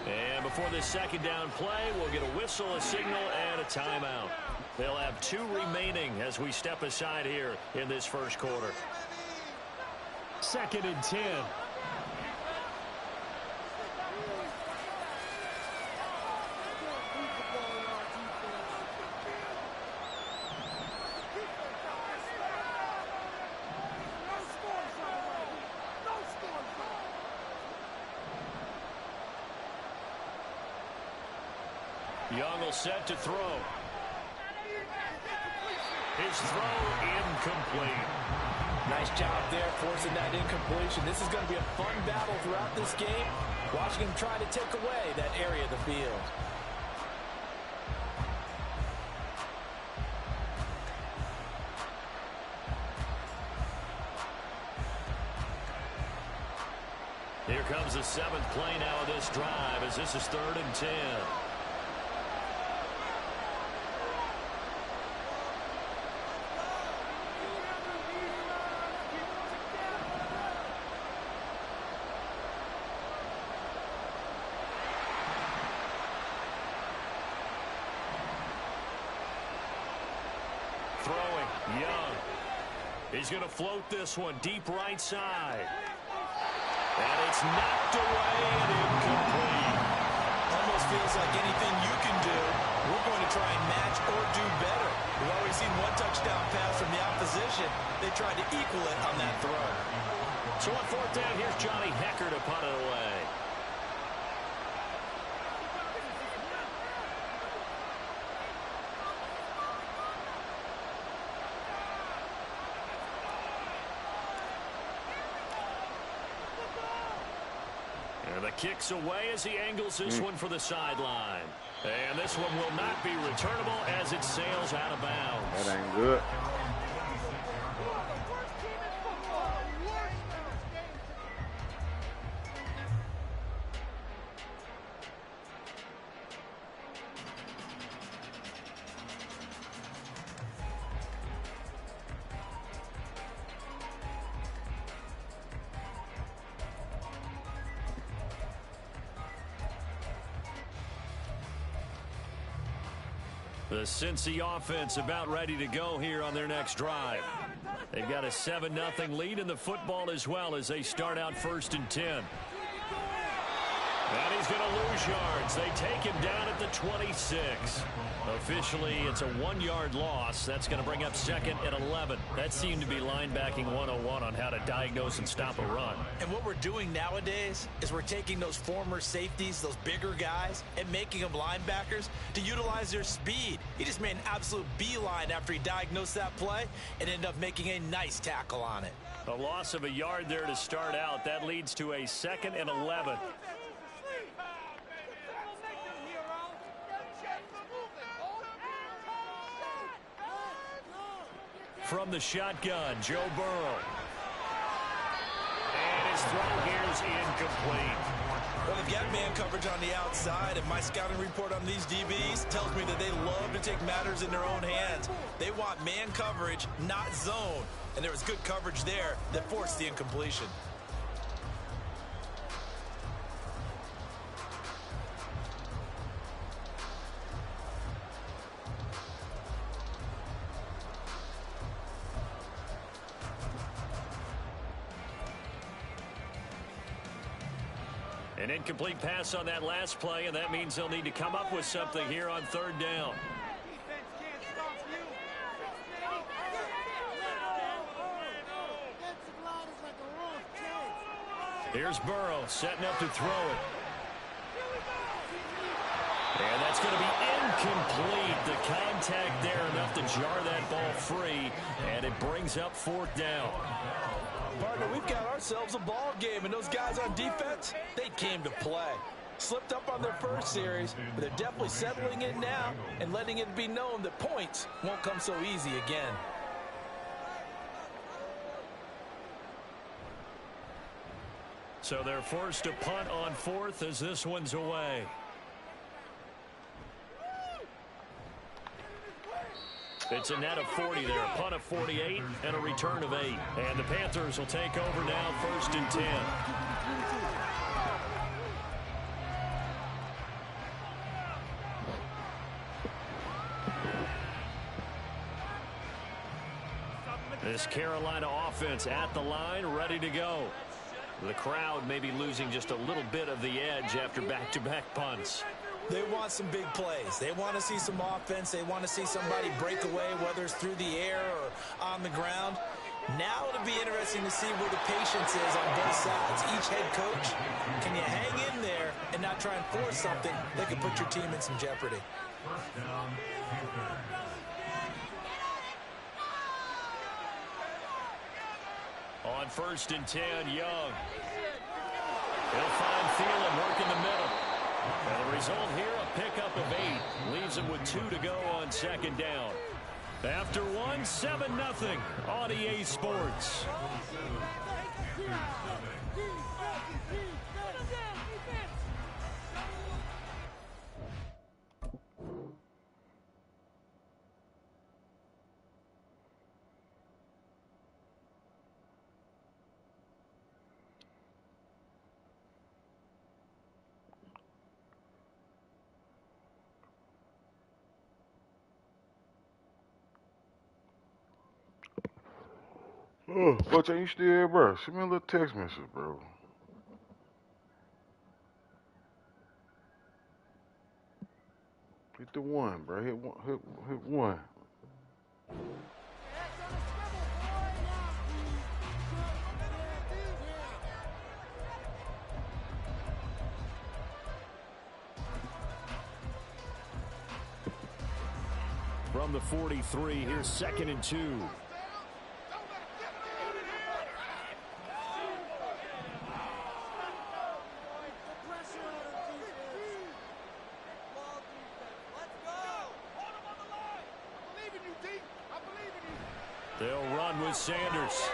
A: And before this 2nd down play, we'll get a whistle, a signal, and a timeout. They'll have 2 remaining as we step aside here in this first quarter. 2nd and 10. Young will set to throw. His throw incomplete.
C: Nice job there forcing that incompletion. This is going to be a fun battle throughout this game. Watching him try to take away that area of the field.
A: Here comes the 7th play now of this drive as this is 3rd and 10. Throwing, Young. He's going to float this one deep right side. And it's knocked away and incomplete.
C: Almost feels like anything you can do, we're going to try and match or do better. We've already seen one touchdown pass from the opposition. They tried to equal it on that throw.
A: So on 4th down, here's Johnny Hecker to punt it away. And the kick's away as he angles this one for the sideline. And this one will not be returnable as it sails out of bounds.
D: That ain't good.
A: The Cincy offense about ready to go here on their next drive. They've got a 7-0 lead in the football as well as they start out 1st and 10. And he's going to lose yards. They take him down at the 26. Officially, it's a 1-yard loss. That's going to bring up 2nd and 11. That seemed to be linebacking 101 on how to diagnose and stop a run.
C: And what we're doing nowadays is we're taking those former safeties, those bigger guys, and making them linebackers to utilize their speed. He just made an absolute beeline after he diagnosed that play and ended up making a nice tackle on it.
A: A loss of a yard there to start out. That leads to a 2nd and 11. From the shotgun, Joe Burrow. And his throw here is incomplete.
C: Well, they've got man coverage on the outside, and my scouting report on these DBs tells me that they love to take matters in their own hands. They want man coverage, not zone. And there was good coverage there that forced the incompletion.
A: An incomplete pass on that last play, and that means they'll need to come up with something here on 3rd down. Here's Burrow setting up to throw it. And that's going to be incomplete. The contact there enough to jar that ball free, and it brings up 4th down.
C: Partner, we've got ourselves a ball game, and those guys on defense, they came to play. Slipped up on their first series, but they're definitely settling in now and letting it be known that points won't come so easy again.
A: So they're forced to punt on 4th as this one's away. It's a net of 40 there, a punt of 48 and a return of 8. And the Panthers will take over now 1st and 10. This Carolina offense at the line, ready to go. The crowd may be losing just a little bit of the edge after back-to-back punts.
C: They want some big plays. They want to see some offense. They want to see somebody break away, whether it's through the air or on the ground. Now it'll be interesting to see where the patience is on both sides. Each head coach, can you hang in there and not try and force something that could put your team in some jeopardy?
A: On 1st and 10, Young. He'll find Thielen working the middle. And the result here, a pickup of 8. Leaves him with 2 to go on 2nd down. After 1, 7-0 on EA Sports.
D: Oh, Butch, ain't you still here, bro? Send me a little text message, bro. Hit the 1, bro. Hit 1. Hit 1.
A: From the 43, here's 2nd and 2. They'll run with Sanders.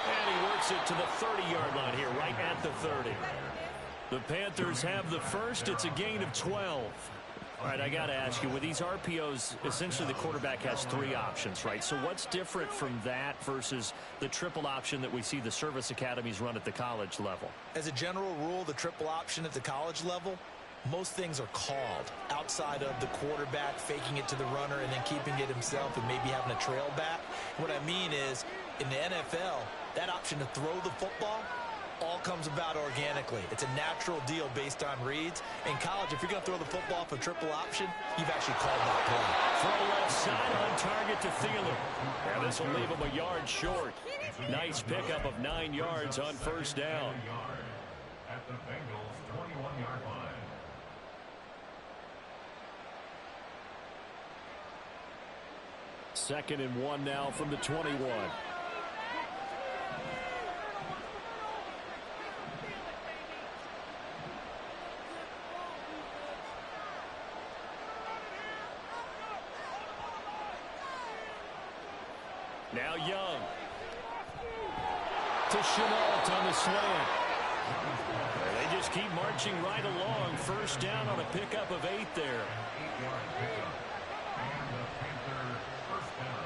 A: And he works it to the 30-yard line here, right at the 30. The Panthers have the first. It's a gain of 12. All right, I got to ask you, with these RPOs, essentially the quarterback has 3 options, right? So what's different from that versus the triple option that we see the service academies run at the college level?
C: As a general rule, the triple option at the college level most things are called outside of the quarterback faking it to the runner and then keeping it himself and maybe having a trail back. What I mean is, in the NFL, that option to throw the football all comes about organically. It's a natural deal based on reads. In college, if you're going to throw the football for triple option, you've actually called that play.
A: Throw left side on target to Thielen. And this will leave him a yard short. Nice pickup of 9 yards on first down.
B: At the Bengals' 21-yard line.
A: Second and 1 now from the 21. Now Young. To Chenault on the slant. They just keep marching right along. First down on a pickup of 8 there.
B: 8-yard pickup. And the Panthers first down.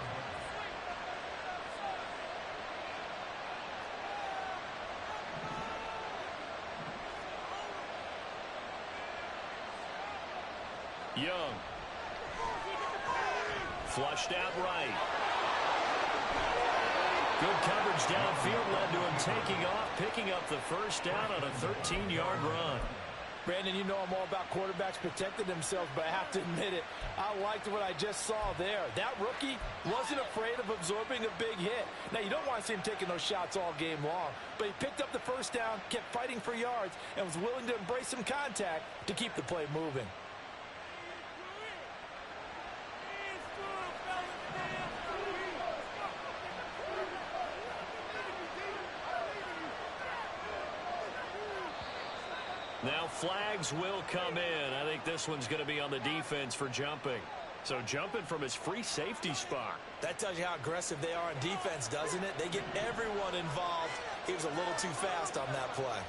A: Young. Flushed out right. Good coverage downfield led to him taking off, picking up the first down on a 13-yard run.
C: Brandon, you know I'm all about quarterbacks protecting themselves, but I have to admit it, I liked what I just saw there. That rookie wasn't afraid of absorbing a big hit. Now, you don't want to see him taking those shots all game long, but he picked up the first down, kept fighting for yards, and was willing to embrace some contact to keep the play moving.
A: Now flags will come in. I think this one's going to be on the defense for jumping. So jumping from his free safety spot.
C: That tells you how aggressive they are on defense, doesn't it? They get everyone involved. He was a little too fast on that play.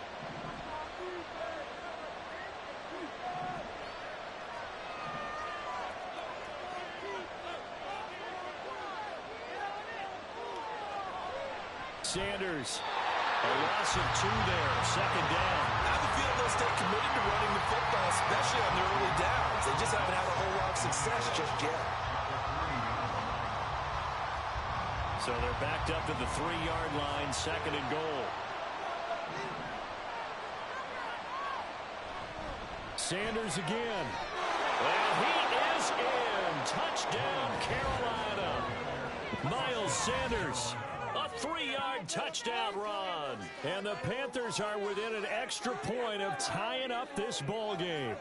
A: Sanders, a loss of 2 there, second down.
C: I have a feeling they'll stay committed to running the football, especially on the early downs. They just haven't had a whole lot of success just yet.
A: So they're backed up to the 3-yard line, second and goal. Sanders again. And he is in. Touchdown, Carolina. Miles Sanders. A 3-yard touchdown run. And the Panthers are within an extra point of tying up this ball game.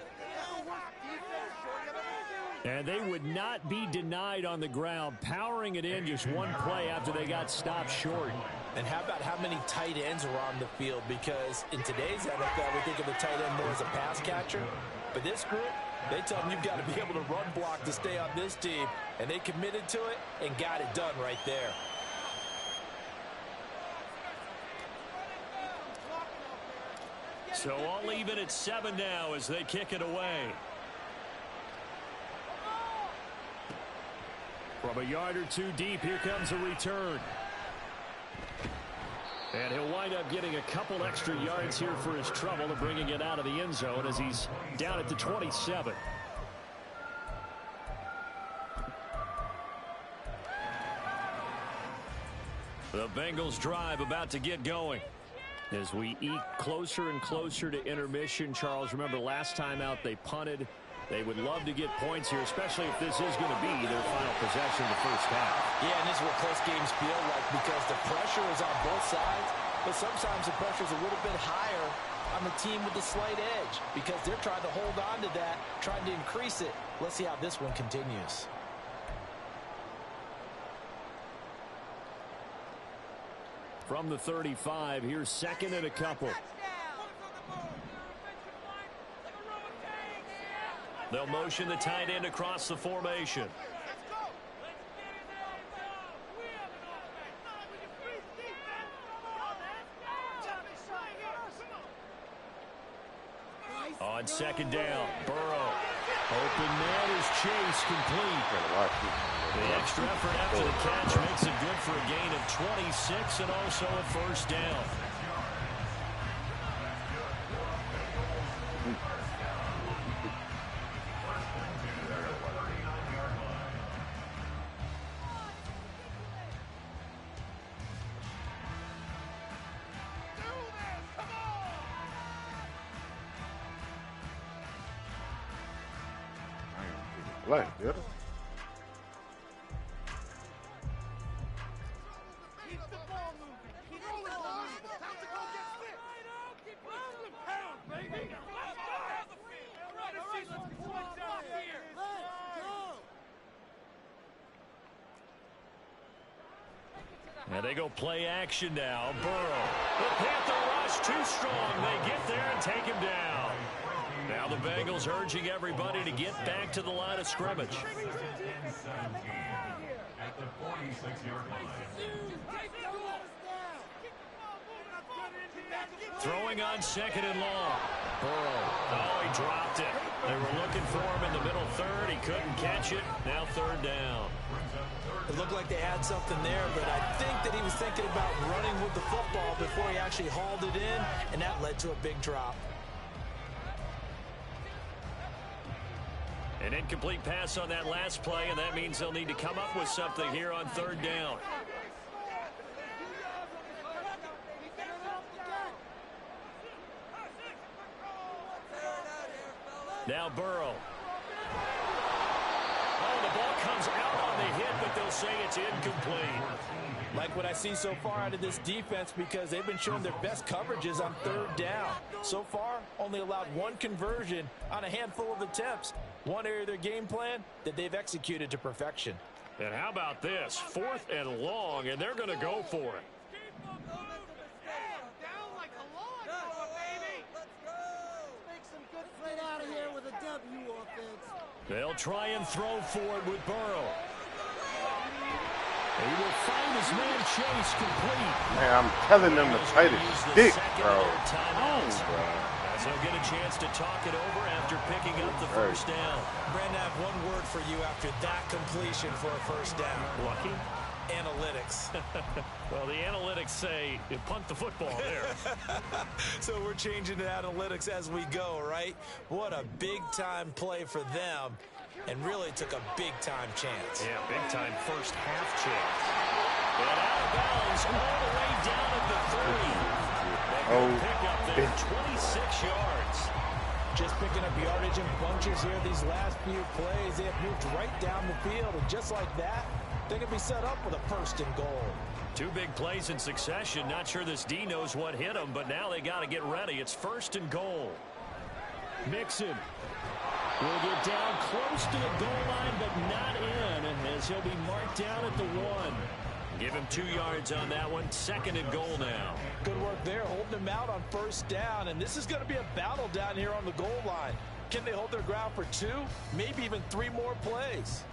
A: And they would not be denied on the ground, powering it in just one play after they got stopped short.
C: And how about how many tight ends are on the field? Because in today's NFL, we think of the tight end more as a pass catcher. But this group, they tell them you've got to be able to run block to stay on this team. And they committed to it and got it done right there.
A: So all even at 7 now as they kick it away. From a yard or 2 deep, here comes a return. And he'll wind up getting a couple extra yards here for his trouble of bringing it out of the end zone as he's down at the 27. The Bengals drive about to get going. As we eke closer and closer to intermission, Charles, remember last time out they punted. They would love to get points here, especially if this is going to be their final possession of the first half.
C: Yeah, and this is what close games feel like because the pressure is on both sides, but sometimes the pressure is a little bit higher on the team with the slight edge because they're trying to hold on to that, trying to increase it. Let's see how this one continues.
A: From the 35, here's second and a couple. They'll motion the tight end across the formation. On second down, Burrow. Open man is Chase complete. The extra effort after the catch makes it good for a gain of 26 and also a first down.
D: Life, yeah.
A: And they go play action now. Burrow. The Panther rush too strong. They get there and take him down. Now the Bengals urging everybody to get back to the line of scrimmage.
B: At the 46-yard line.
A: Throwing on 2nd and long. Burrow. Oh, he dropped it. They were looking for him in the middle third. He couldn't catch it. Now 3rd down.
C: It looked like they had something there, but I think that he was thinking about running with the football before he actually hauled it in, and that led to a big drop.
A: An incomplete pass on that last play, and that means they'll need to come up with something here on 3rd down. Now Burrow. Oh, the ball comes out on the hit, but they'll say it's incomplete.
C: Like what I see so far out of this defense, because they've been showing their best coverages on 3rd down. So far, only allowed 1 conversion on a handful of attempts. One area of their game plan that they've executed to perfection.
A: And how about this? 4th and long, and they're going to go for it. They'll try and throw for it with Burrow. He will find his man Chase complete.
D: Man, I'm telling them the tightest stick, bro.
A: As he'll get a chance to talk it over after picking up the 1st down.
C: Brandon, I have one word for you after that completion for a 1st down.
A: Lucky?
C: Analytics.
A: Well, the analytics say you punt the football there.
C: So we're changing to analytics as we go, right? What a big-time play for them, and really took a big-time chance.
A: Yeah, big-time first half chance. And out of bounds all the way down at the 30. They pick up there 26 yards.
C: Just picking up yardage in bunches here these last few plays. They have moved right down the field, and just like that, they're going to be set up with a 1st and goal.
A: 2 big plays in succession. Not sure this D knows what hit him, but now they got to get ready. It's 1st and goal. Mixon will get down close to the goal line, but not in, as he'll be marked down at the 1. Give him 2 yards on that one. 2nd and goal now.
C: Good work there, holding him out on 1st down, and this is going to be a battle down here on the goal line. Can they hold their ground for 2, maybe even 3 more plays?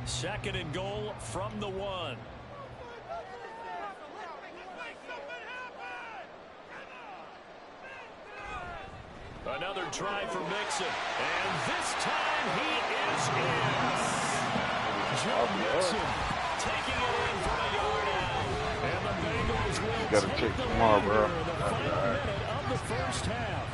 A: Second and goal from the 1. Another try for Mixon. And this time he is in. Joe Mixon taking it in from a yard out. And the Bengals will take the lead here in the final minute of the 1st half.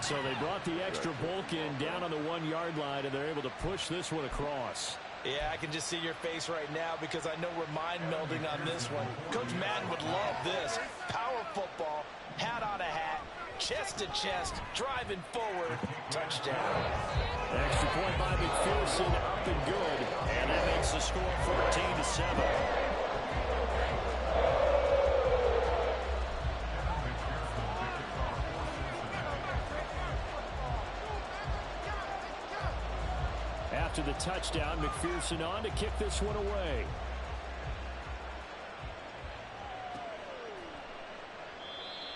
A: So they brought the extra bulk in down on the 1-yard line, and they're able to push this one across.
C: Yeah, I can just see your face right now because I know we're mind melding on this one. Coach Madden would love this. Power football, hat on a hat, chest to chest, driving forward, touchdown.
A: Extra point by McPherson, up and good. And that makes the score 14-7. After the touchdown, McPherson on to kick this one away.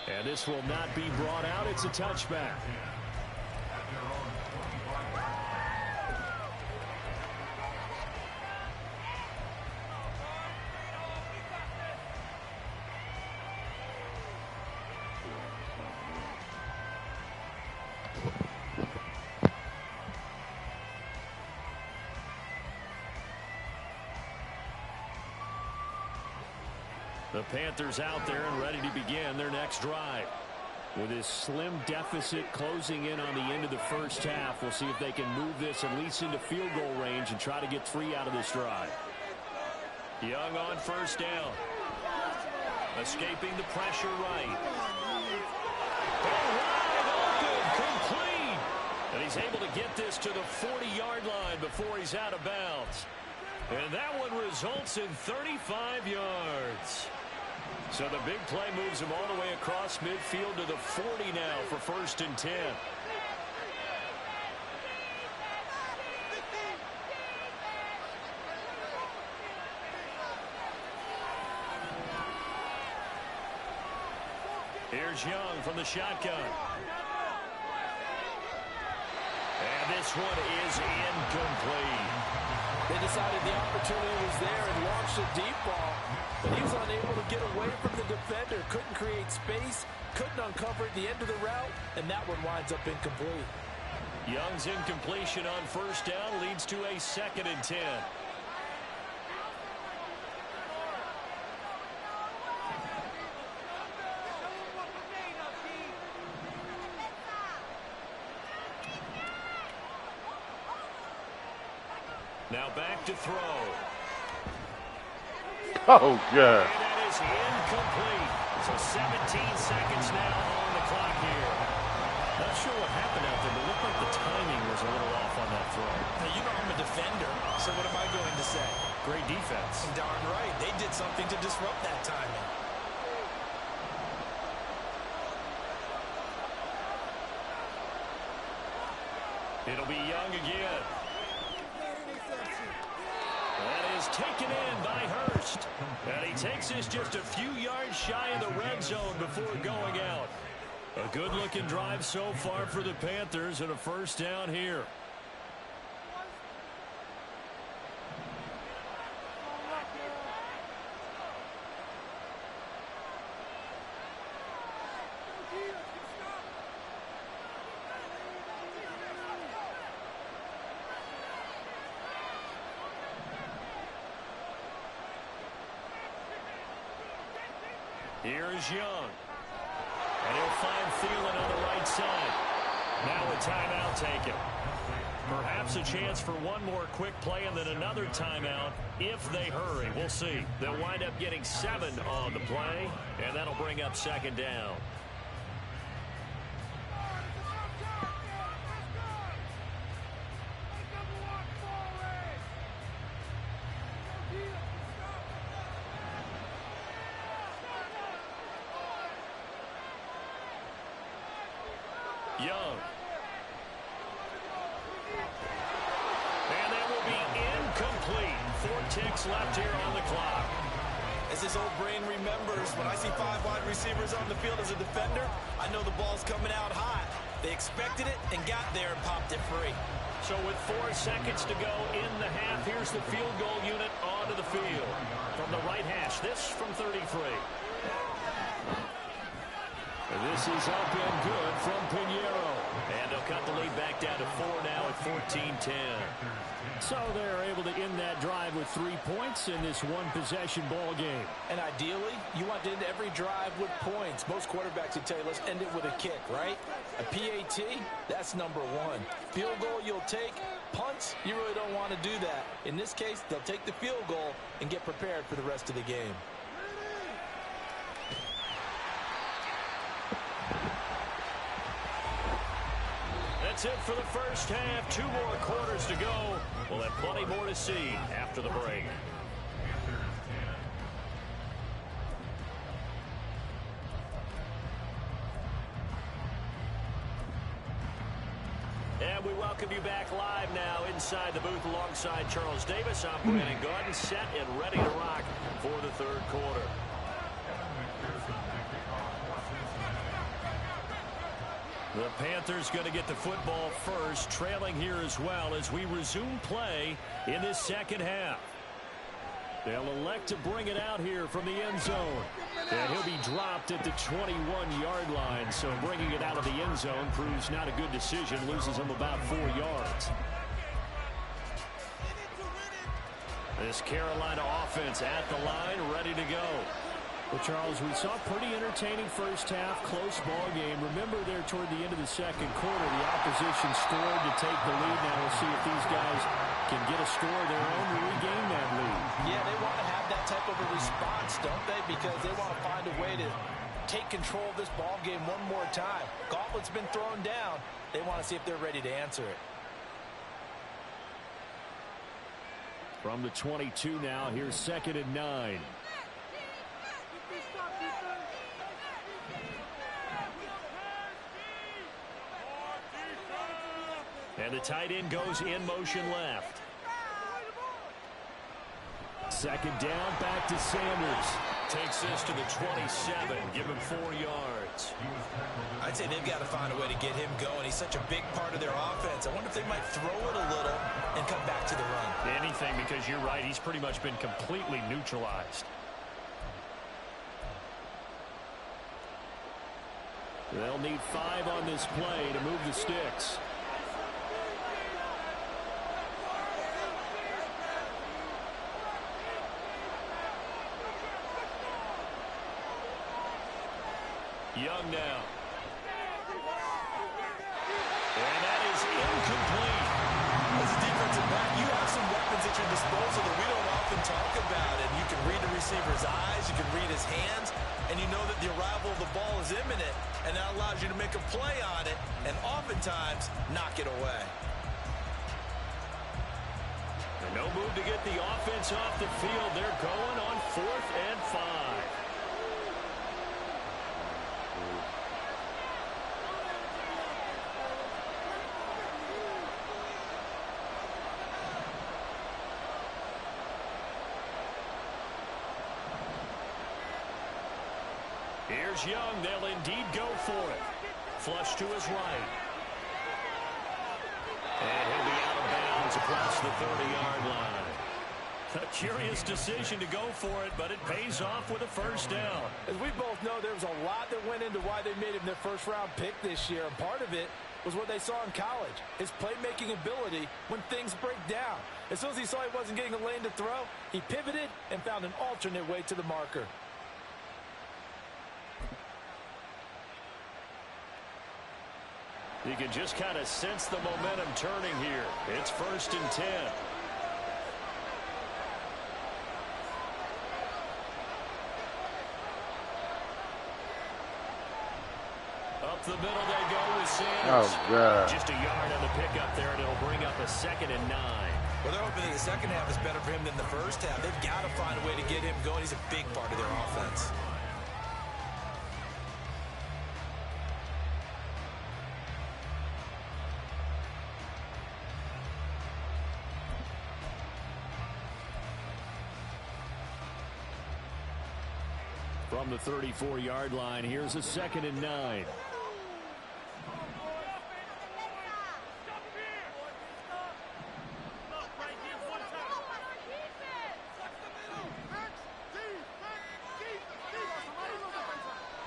A: And this will not be brought out. It's a touchback. The Panthers out there and ready to begin their next drive. With this slim deficit closing in on the end of the first half, we'll see if they can move this at least into field goal range and try to get 3 out of this drive. Young on first down. Escaping the pressure right. All good, complete. And he's able to get this to the 40-yard line before he's out of bounds. And that one results in 35 yards. So the big play moves him all the way across midfield to the 40 now for 1st and 10. Here's Young from the shotgun. And this one is incomplete.
C: They decided the opportunity was there and launched a deep ball, but he was unable to get away from the defender, couldn't create space, couldn't uncover the end of the route, and that one winds up incomplete.
A: Young's incompletion on first down leads to a 2nd and 10. Now back to throw.
D: Oh, God.
A: And that is incomplete. So 17 seconds now on the clock here. Not sure what happened out there, but it looked like the timing was a little off on that throw.
C: Now, you know I'm a defender, so what am I going to say?
A: Great defense.
C: Darn right. They did something to disrupt that timing.
A: It'll be Young again. That is taken in by Hurst. And he takes this just a few yards shy of the red zone before going out. A good-looking drive so far for the Panthers and a 1st down here. Here's Young. And he'll find Thielen on the right side. Now a timeout taken. Perhaps a chance for one more quick play and then another timeout if they hurry. We'll see. They'll wind up getting 7 on the play, and that'll bring up 2nd down. Young. And that will be incomplete. 4 ticks left here on the clock.
C: As his old brain remembers, when I see 5 wide receivers on the field as a defender, I know the ball's coming out hot. They expected it and got there and popped it free.
A: So with 4 seconds to go in the half, here's the field goal unit onto the field. From the right hash, this from 33. This is up and good from Pinheiro. And they'll cut the lead back down to 4 now at 14-10. So they're able to end that drive with 3 points in this one-possession ball game.
C: And ideally, you want to end every drive with points. Most quarterbacks would tell you, let's end it with a kick, right? A PAT, that's number 1. Field goal you'll take. Punts, you really don't want to do that. In this case, they'll take the field goal and get prepared for the rest of the game.
A: That's it for the first half. 2 more quarters to go. We'll have plenty more to see after the break. And we welcome you back live now inside the booth alongside Charles Davis. I'm Brandon Gordon, set and ready to rock for the 3rd quarter. The Panthers going to get the football first, trailing here as well as we resume play in this 2nd half. They'll elect to bring it out here from the end zone. And he'll be dropped at the 21-yard line, so bringing it out of the end zone proves not a good decision, loses him about 4 yards. This Carolina offense at the line, ready to go. Well, Charles, we saw a pretty entertaining first half, close ball game. Remember there toward the end of the second quarter, the opposition scored to take the lead. Now we'll see if these guys can get a score of their own to regain that lead.
C: Yeah, they want to have that type of a response, don't they? Because they want to find a way to take control of this ball game one more time. Gauntlet's been thrown down. They want to see if they're ready to answer it.
A: From the 22 now, here's 2nd and 9. And the tight end goes in motion left. 2nd down, back to Sanders. Takes this to the 27, give him 4 yards.
C: I'd say they've got to find a way to get him going. He's such a big part of their offense. I wonder if they might throw it a little and come back to the run.
A: Anything, because you're right, he's pretty much been completely neutralized. They'll need 5 on this play to move the sticks. Young now. And that is incomplete.
C: As a defensive back, you have some weapons at your disposal that we don't often talk about. And you can read the receiver's eyes, you can read his hands, and you know that the arrival of the ball is imminent, and that allows you to make a play on it and oftentimes knock it away.
A: And no move to get the offense off the field. They're going on 4th and 5. Here's Young. They'll indeed go for it. Flush to his right. And he'll be out of bounds across the 30-yard line. A curious decision to go for it, but it pays off with a first down.
C: As we both know, there was a lot that went into why they made him their first-round pick this year. And part of it was what they saw in college, his playmaking ability when things break down. As soon as he saw he wasn't getting a lane to throw, he pivoted and found an alternate way to the marker.
A: You can just kind of sense the momentum turning here. It's 1st and 10. Up the middle they go with Sanders.
D: Oh, God.
A: Just a yard on the pickup there, and it'll bring up a 2nd and 9.
C: Well, they're hoping that the second half is better for him than the first half. They've got to find a way to get him going. He's a big part of their offense.
A: From the 34-yard line, here's a 2nd and 9.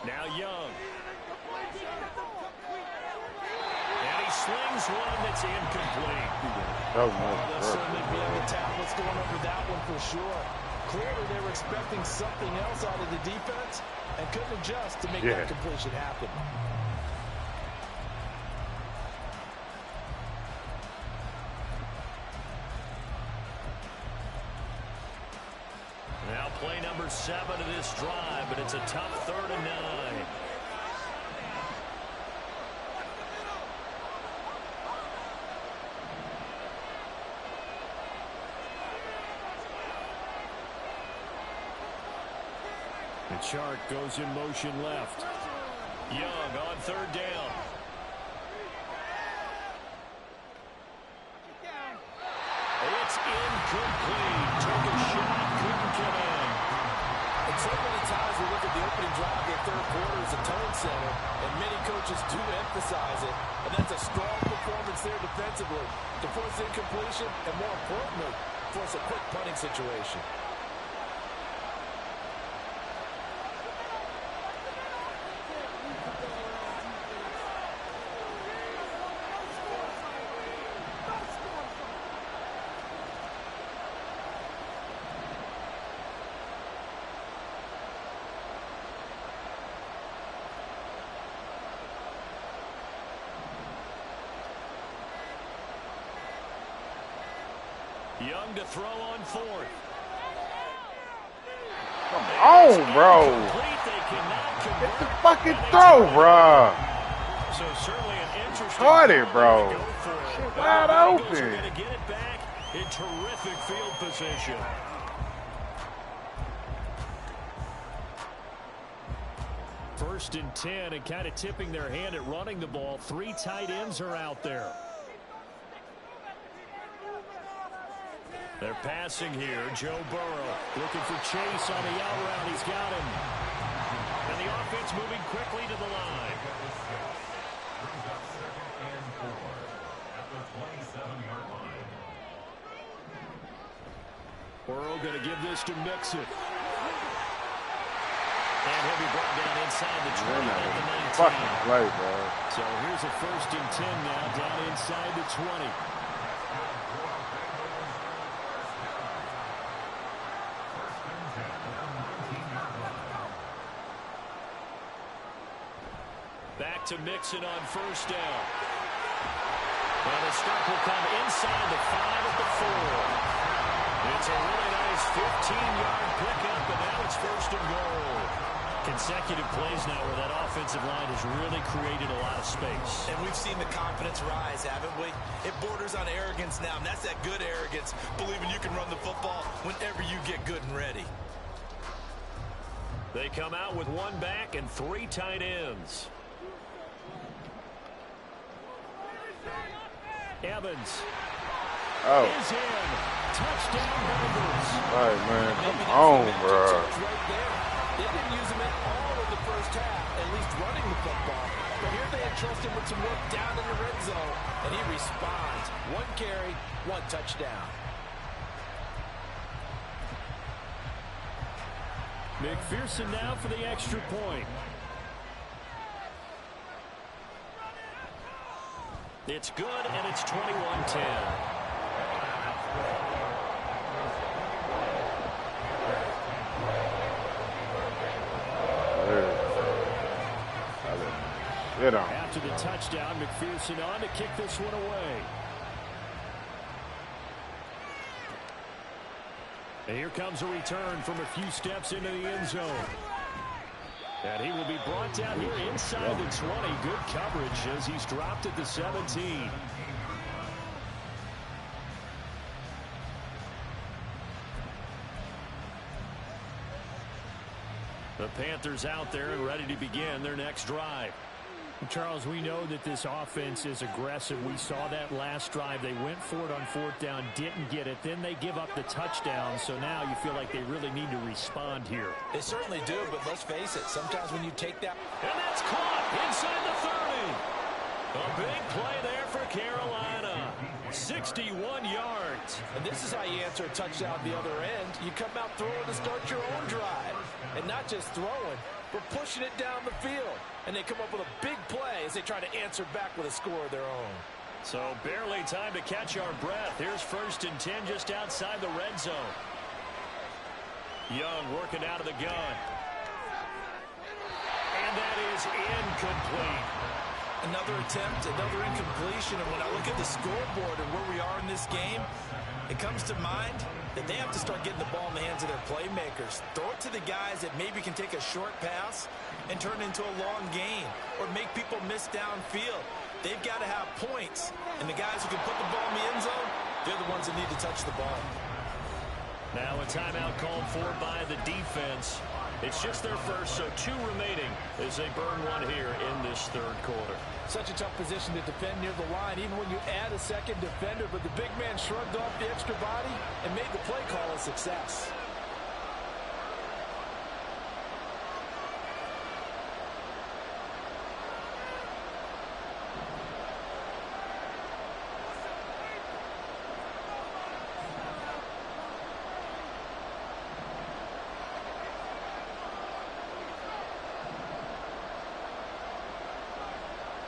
A: Now Young. And he slings one that's incomplete.
D: Oh,
C: They'll certainly be able to tell what's going over that one for sure. Clearly, they were expecting something else out of the defense and couldn't adjust to make that completion happen.
A: Now play number 7 of this drive, but it's a tough 3rd and 9. And Chark goes in motion left. Young on 3rd down. It's incomplete. Took a shot, couldn't get in.
C: And so many times we look at the opening drive of the third quarter as a tone setter, and many coaches do emphasize it. And that's a strong performance there defensively to force incompletion and, more importantly, force a quick punting situation.
A: Young to throw on fourth.
D: Come on, bro. Get the fucking throw, bro.
A: So certainly an interesting
D: Retarded, bro.
A: Shit
D: wide open.
A: Going to get it back in terrific field position. First and 10, and kind of tipping their hand at running the ball. 3 tight ends are out there. They're passing here. Joe Burrow looking for Chase on the out route. He's got him. And the offense moving quickly to the line. Burrow going to give this to Mixon. And he'll be brought down inside the 20 at the 19.
D: Fucking play, bro.
A: So here's a first and 10 now, down inside the 20. Back to Mixon on first down. And the stop will come inside the 5 at the 4. It's a really nice 15-yard pickup, and now it's first and goal. Consecutive plays now where that offensive line has really created a lot of space.
C: And we've seen the confidence rise, haven't we? It borders on arrogance now, and that's that good arrogance, believing you can run the football whenever you get good and ready.
A: They come out with 1 back and 3 tight ends. Evans is in. Touchdown, Panthers.
D: All right, man. Come on, bro.
C: Right there. They didn't use him at all in the first half, at least running the football. But here they entrust him with some work down in the red zone, and he responds. 1 carry, 1 touchdown.
A: McPherson now for the extra point. It's good, and it's 21-10. After the touchdown, McPherson on to kick this one away. And here comes a return from a few steps into the end zone. And he will be brought down here inside the 20. Good coverage as he's dropped at the 17. The Panthers out there and ready to begin their next drive. Charles, we know that this offense is aggressive. We saw that last drive. They went for it on 4th down, didn't get it. Then they give up the touchdown. So now you feel like they really need to respond here.
C: They certainly do, but let's face it. Sometimes when you take that...
A: And that's caught inside the 30. A big play there for Carolina. 61 yards.
C: And this is how you answer a touchdown at the other end. You come out throwing to start your own drive. And not just throwing, but pushing it down the field. And they come up with a big play as they try to answer back with a score of their own.
A: So barely time to catch our breath. Here's first and 10 just outside the red zone. Young working out of the gun. And that is incomplete.
C: Another attempt, another incompletion. And when I look at the scoreboard and where we are in this game, it comes to mind that they have to start getting the ball in the hands of their playmakers. Throw it to the guys that maybe can take a short pass and turn it into a long gain or make people miss downfield. They've got to have points. And the guys who can put the ball in the end zone, they're the ones that need to touch the ball.
A: Now a timeout called for by the defense. It's just their first, so 2 remaining as they burn 1 here in this 3rd quarter.
C: Such a tough position to defend near the line, even when you add a second defender. But the big man shrugged off the extra body and made the play call a success.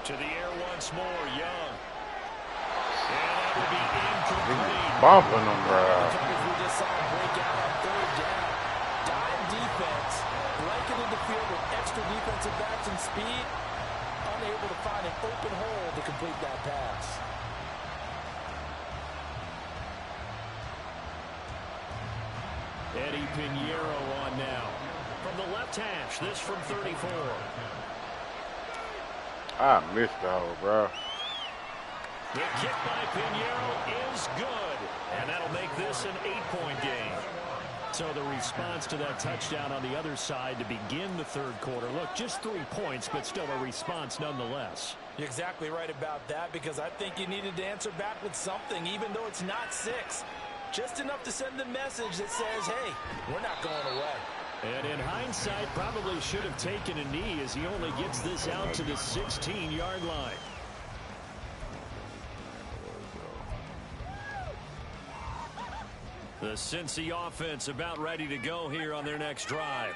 A: To the air once more, Young. And that will be incomplete.
D: Bumping them, bro.
C: We just saw him break out on 3rd down. Dime defense, blanketed the field with extra defensive backs and speed, unable to find an open hole to complete that pass.
A: Eddie Pinheiro on now. From the left hash, this from 34.
D: I missed the hole, bro.
A: The kick by Pinheiro is good. And that'll make this an 8-point game. So the response to that touchdown on the other side to begin the third quarter. Look, just 3 points, but still a response nonetheless.
C: You're exactly right about that, because I think you needed to answer back with something, even though it's not 6. Just enough to send the message that says, hey, we're not going away.
A: And in hindsight, probably should have taken a knee as he only gets this out to the 16-yard line. The Cincy offense about ready to go here on their next drive.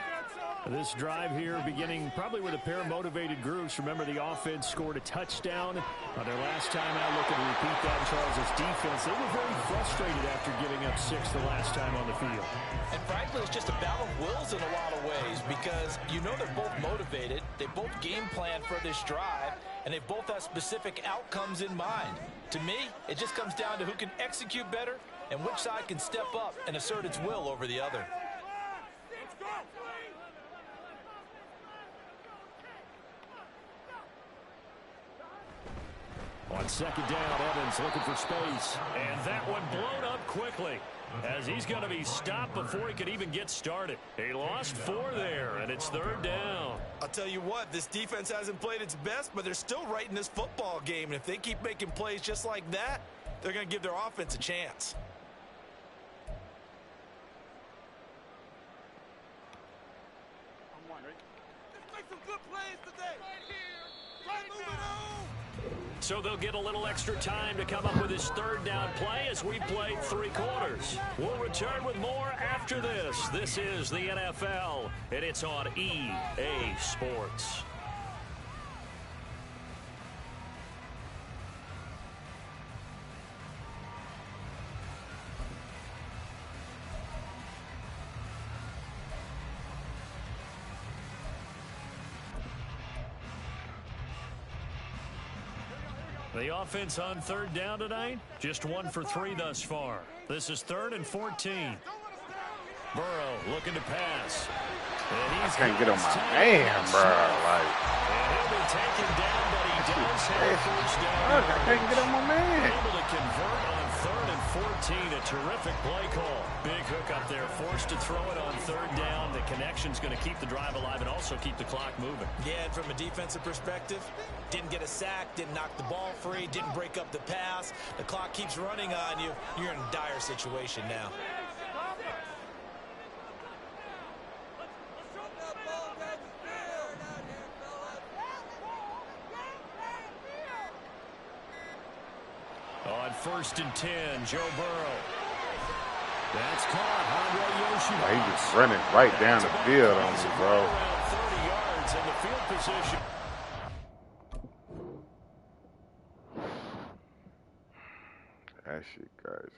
A: This drive here beginning probably with a pair of motivated groups. Remember, the offense scored a touchdown on their last time out. Looking to repeat that. Charles' defense, they were very frustrated after giving up 6 the last time on the field.
C: And frankly, it's just a battle of wills in a lot of ways, because you know they're both motivated. They both game plan for this drive, and they both have specific outcomes in mind. To me, it just comes down to who can execute better and which side can step up and assert its will over the other.
A: On second down, Evans looking for space. And that one blown up quickly, as he's going to be stopped before he could even get started. He lost 4 there, and it's third down.
C: I'll tell you what, this defense hasn't played its best, but they're still right in this football game. And if they keep making plays just like that, they're going to give their offense a chance.
A: So they'll get a little extra time to come up with his third down play as we played 3 quarters. We'll return with more after this. This is the NFL, and it's on EA Sports. The offense on third down tonight, just 1 for 3 thus far. This is 3rd and 14. Burrow looking to pass.
D: I can't get on my man, bro. Like,
A: and he'll be taken down, but he does have a first down.
D: I can't get on my man.
A: Able to convert on 3rd and 14. A terrific play call. Big hook up there, forced to throw it on third down. The connection's going to keep the drive alive and also keep the clock moving.
C: Yeah, and from a defensive perspective, didn't get a sack, didn't knock the ball free, didn't break up the pass. The clock keeps running on you. You're in a dire situation now. On 1st and 10, Joe Burrow. That's caught.
D: He just running right down the field on me, bro.
A: 30 yards in the field position.
D: That shit, guys.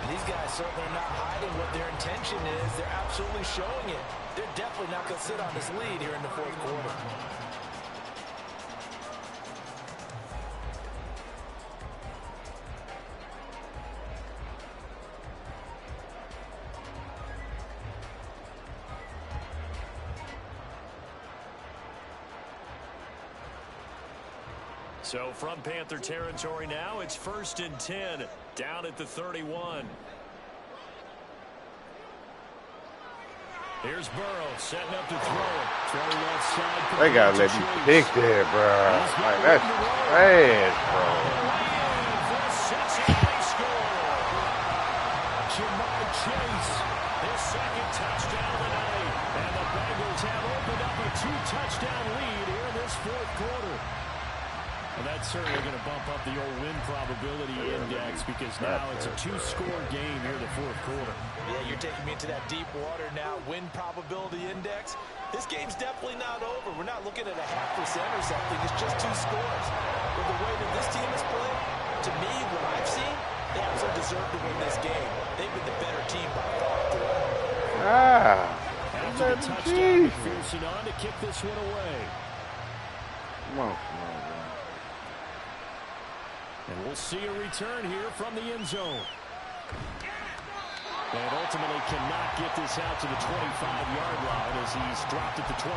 C: These guys certainly are not hiding what their intention is. They're absolutely showing it. They're definitely not going to sit on this lead here in the 4th quarter.
A: So from Panther territory now, it's 1st and 10, down at the 31. Here's Burrow setting up to throw it. Throw left side.
D: They gotta let me pick that, bro. Like, that's trash, bro.
A: Jamar Chase, his 2nd touchdown tonight. And the Bengals have opened up a 2-touchdown lead here in this 4th quarter. Well, that's certainly going to bump up the old win probability index because now it's a two-score game here in the fourth quarter.
C: Yeah, you're taking me into that deep water now. Win probability index. This game's definitely not over. We're not looking at a 0.5% or something. It's just 2 scores. But the way that this team has played, to me, what I've seen, they absolutely deserve to win this game. They've been the better team by far throughout.
A: After the touchdown, McPherson on to kick this one away.
D: Come on, come on, man.
A: And we'll see a return here from the end zone. And ultimately cannot get this out to the 25-yard line as he's dropped at the 23.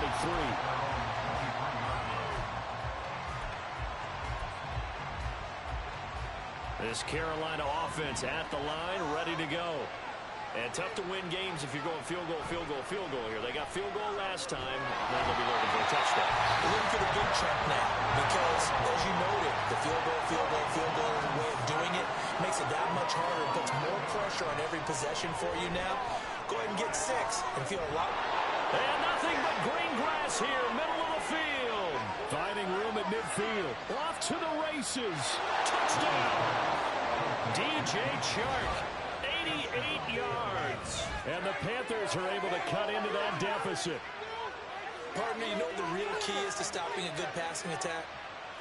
A: This Carolina offense at the line, ready to go. And tough to win games if you're going field goal, field goal, field goal here. They got field goal last time. Now they'll be looking for a touchdown.
C: They're looking for the big chunk now because, as you noted, the field goal way of doing it makes it that much harder. It puts more pressure on every possession for you now. Go ahead and get 6 and feel a lot.
A: And nothing but green grass here, middle of the field. Finding room at midfield. Off to the races. Touchdown. DJ Chark. 88 yards. And the Panthers are able to cut into that deficit.
C: Partner, you know what the real key is to stopping a good passing attack?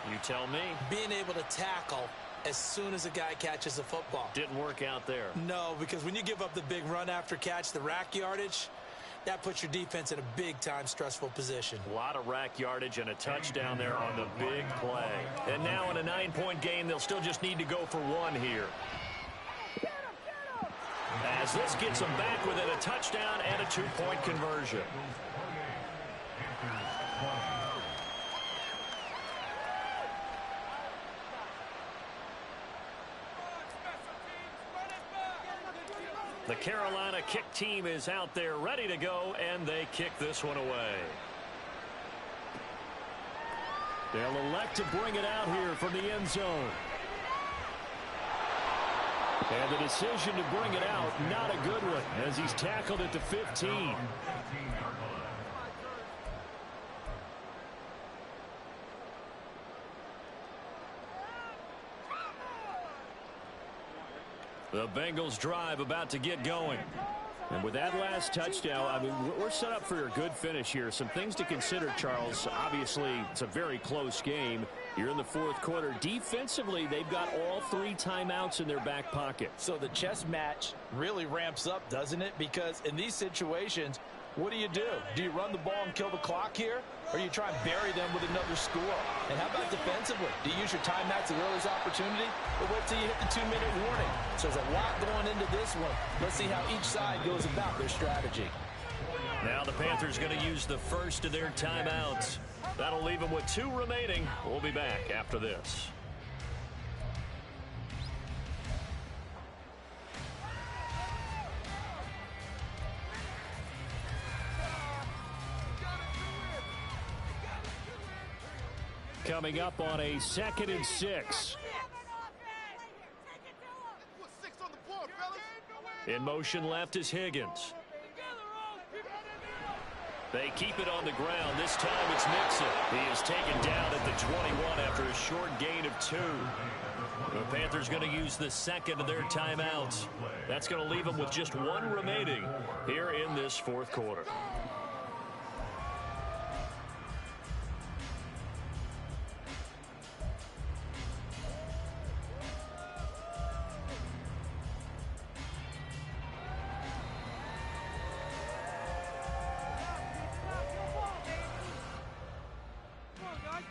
A: You tell me.
C: Being able to tackle as soon as a guy catches the football.
A: Didn't work out there.
C: No, because when you give up the big run after catch, the rack yardage, that puts your defense in a big-time stressful position.
A: A lot of rack yardage and a touchdown there on the big play. And now in a 9-point game, they'll still just need to go for 1 here. As this gets them back within a touchdown and a 2-point conversion. The Carolina kick team is out there ready to go, and they kick this one away. They'll elect to bring it out here from the end zone. And the decision to bring it out, not a good one, as he's tackled at the 15. The Bengals drive about to get going. And with that last touchdown, I mean, we're set up for a good finish here. Some things to consider, Charles. Obviously, it's a very close game. You're in the fourth quarter. Defensively, they've got all 3 timeouts in their back pocket.
C: So the chess match really ramps up, doesn't it? Because in these situations, what do? Do you run the ball and kill the clock here? Or you try and bury them with another score? And how about defensively? Do you use your timeouts at the earliest opportunity? Or wait till you hit the 2-minute warning? So there's a lot going into this one. Let's see how each side goes about their strategy.
A: Now the Panthers going to use the first of their timeouts. That'll leave them with 2 remaining. We'll be back after this. Coming up on a 2nd and 6. In motion left is Higgins. They keep it on the ground. This time it's Mixon. He is taken down at the 21 after a short gain of 2. The Panthers going to use the 2nd of their timeouts. That's going to leave them with just 1 remaining here in this fourth quarter.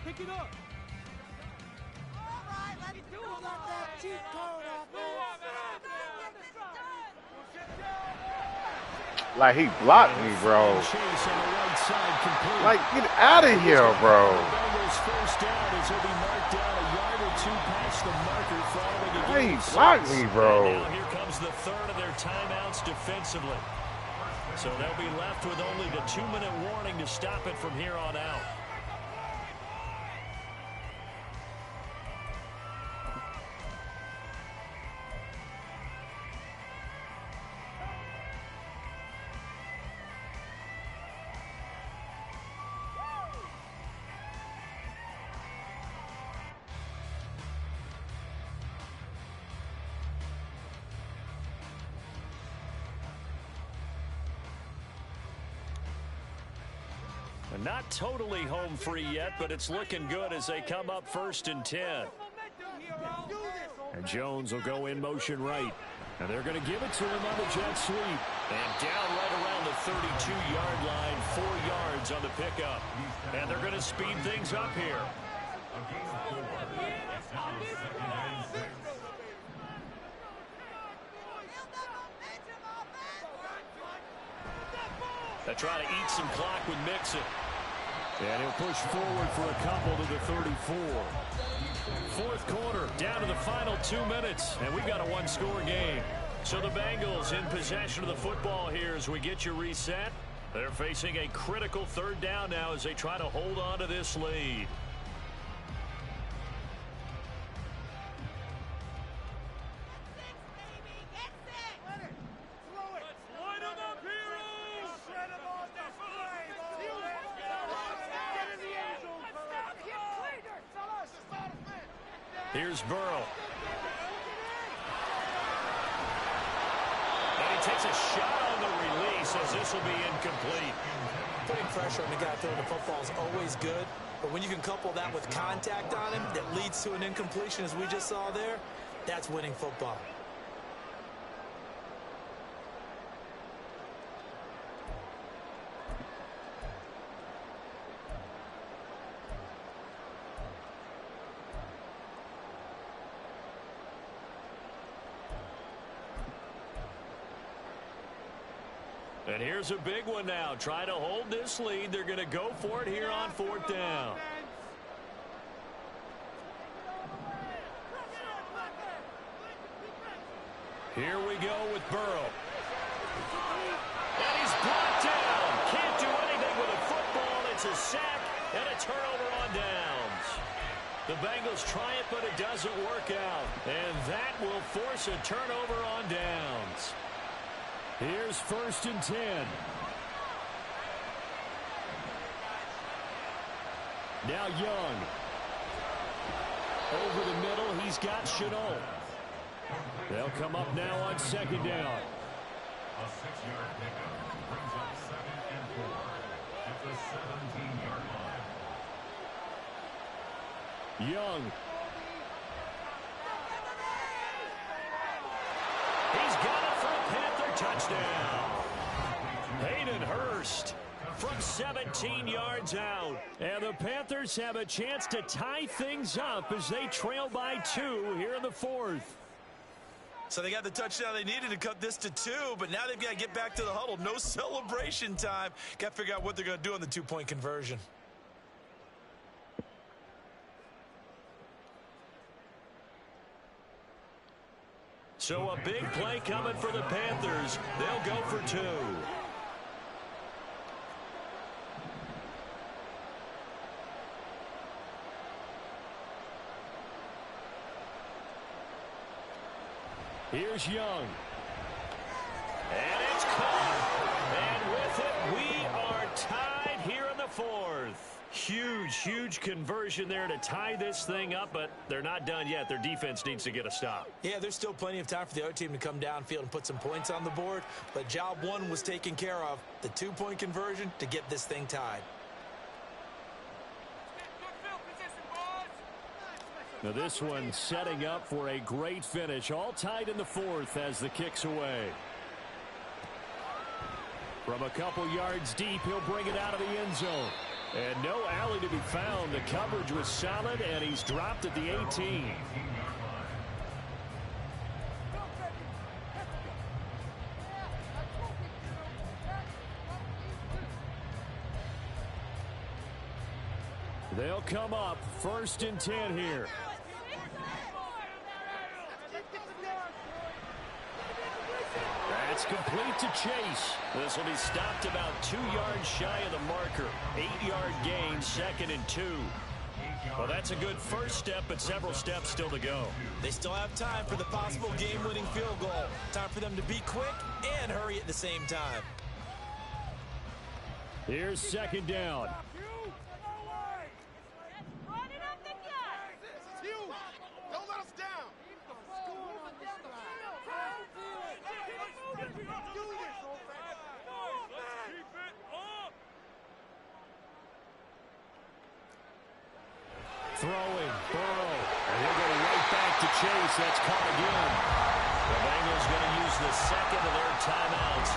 E: Pick it up. All right, let's do it. Got that cheat code out there.
D: Like, he blocked me, bro. Like, get out of here, bro. Hey, he blocked me, bro.
A: Now here comes the 3rd of their timeouts defensively. So they'll be left with only the 2-minute warning to stop it from here on out. Not totally home free yet, but it's looking good as they come up 1st and 10. And Jones will go in motion right. And they're going to give it to him on the jet sweep. And down right around the 32-yard line, 4 yards on the pickup. And they're going to speed things up here. They try to eat some clock with Mixon. And he'll push forward for a couple to the 34. 4th quarter, down to the final 2 minutes, and we've got a 1-score game. So the Bengals in possession of the football here as we get you reset. They're facing a critical 3rd down now as they try to hold on to this lead. Here's Burrow. And he takes a shot on the release as this will be incomplete.
C: Putting pressure on the guy throwing the football is always good, but when you can couple that with contact on him that leads to an incompletion as we just saw there, that's winning football.
A: And here's a big one now. Trying to hold this lead. They're going to go for it here on 4th down. Here we go with Burrow. And he's brought down. Can't do anything with a football. It's a sack and a turnover on downs. The Bengals try it, but it doesn't work out. And that will force a turnover on downs. Here's 1st and 10. Now Young. Over the middle, he's got Chenault. They'll come up now on 2nd down.
B: A 6-yard pickup brings up 2nd and 4 at the 17-yard line.
A: Young. He's got it for a Panther touchdown. Hayden Hurst from 17 yards out. And the Panthers have a chance to tie things up as they trail by 2 here in the 4th.
C: So they got the touchdown they needed to cut this to 2, but now they've got to get back to the huddle. No celebration time. Got to figure out what they're going to do on the 2-point conversion.
A: So a big play coming for the Panthers. They'll go for 2. Here's Young. And it's caught. And with it, we are tied here in the 4th. Huge conversion there to tie this thing up, but they're not done yet. Their defense needs to get a stop.
C: Yeah, there's still plenty of time for the other team to come downfield and put some points on the board, but job 1 was taken care of. The 2-point conversion to get this thing tied.
A: Now this one setting up for a great finish. All tied in the 4th as the kick's away. From a couple yards deep, he'll bring it out of the end zone. And no alley to be found. The coverage was solid, and he's dropped at the 18. They'll come up 1st and 10 here. That's complete to Chase. This will be stopped about 2 yards shy of the marker. 8-yard gain, 2nd and 2. Well, that's a good first step, but several steps still to go.
C: They still have time for the possible game-winning field goal. Time for them to be quick and hurry at the same time.
A: Here's 2nd down. Throwing, Burrow. And he'll go right back to Chase. That's caught again. The Bengals going to use the second of their timeouts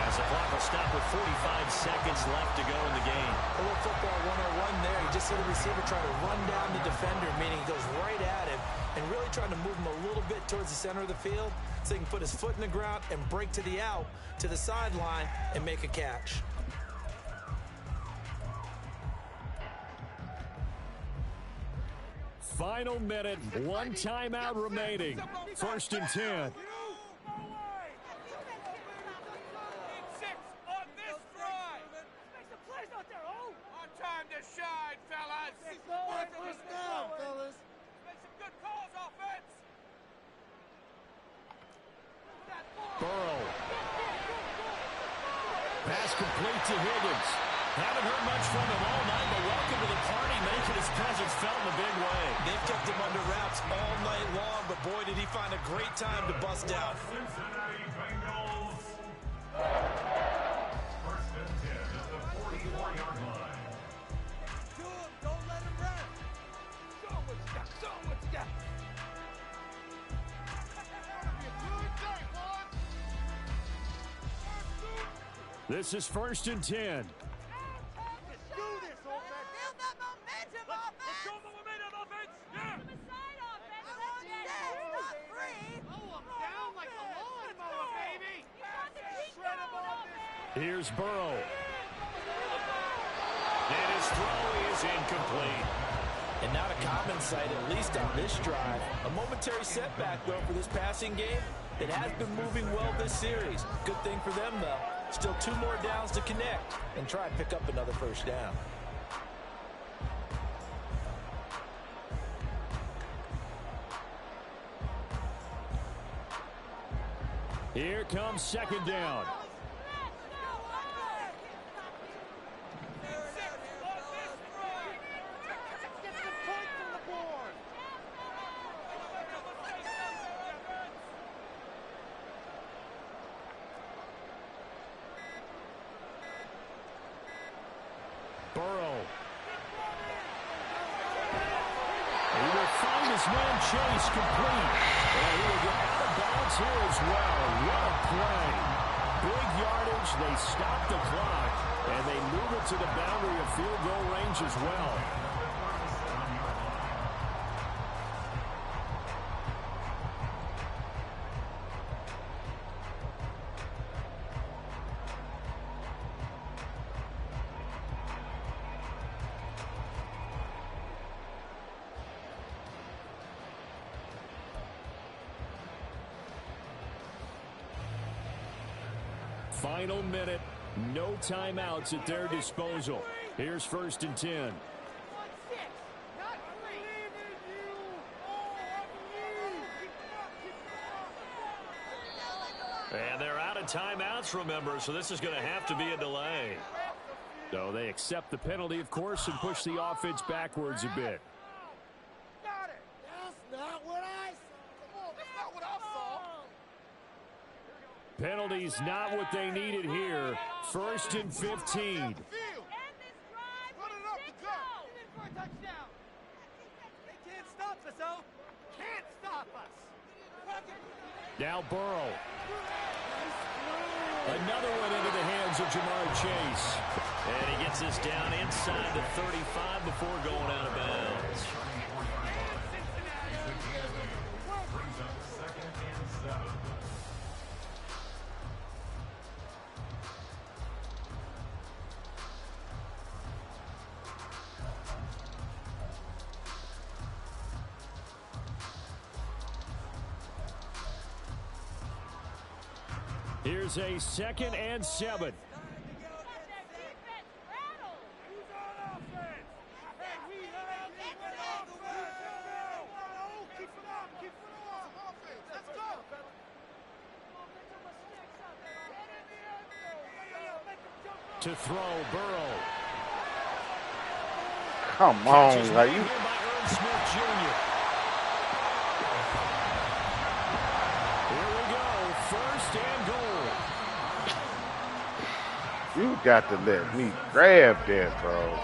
A: as the clock will stop with 45 seconds left to go in the game.
C: A little football 101 there. You just see the receiver try to run down the defender, meaning he goes right at him and really trying to move him a little bit towards the center of the field so he can put his foot in the ground and break to the out, to the sideline, and make a catch.
A: Final minute, one timeout remaining. 1st and 10. Burrow. Pass complete to Higgins. Haven't heard much from him all night, but welcome to the party, making his presence felt in a big way.
C: They've kept him under wraps all night long, but boy, did he find a great time to bust out.
B: Cincinnati Bengals. 1st and 10 at the 44-yard line.
E: To him, don't let him run. Show him what you got, show him what you got.
A: This is 1st and 10. Here's Burrow. And his throw is incomplete.
C: And not a common sight, at least on this drive. A momentary setback, though, for this passing game. It has been moving well this series. Good thing for them, though. Still 2 more downs to connect and try and pick up another 1st down.
A: Here comes 2nd down. Burrow. He will find his man Chase complete. And he will get out of bounds here as well. What a play. Big yardage. They stop the clock. And they move it to the boundary of field goal range as well. Final minute, no timeouts at their disposal. Here's 1st and 10. And they're out of timeouts, remember, so this is going to have to be a delay. So they accept the penalty, of course, and push the offense backwards a bit.
E: That's not what I saw. That's not what I saw.
A: Penalties not what they needed here. 1st and 15. Now Burrow. Another one into the hands of Jamar Chase. And he gets this down inside the 35 before going out of bounds.
B: Brings up 2nd and 7.
A: Here's a 2nd and 7. To throw, Burrow.
D: Come on, like you.
A: Smith Jr. Here we go, 1st and goal.
D: You got to let me grab that, bro.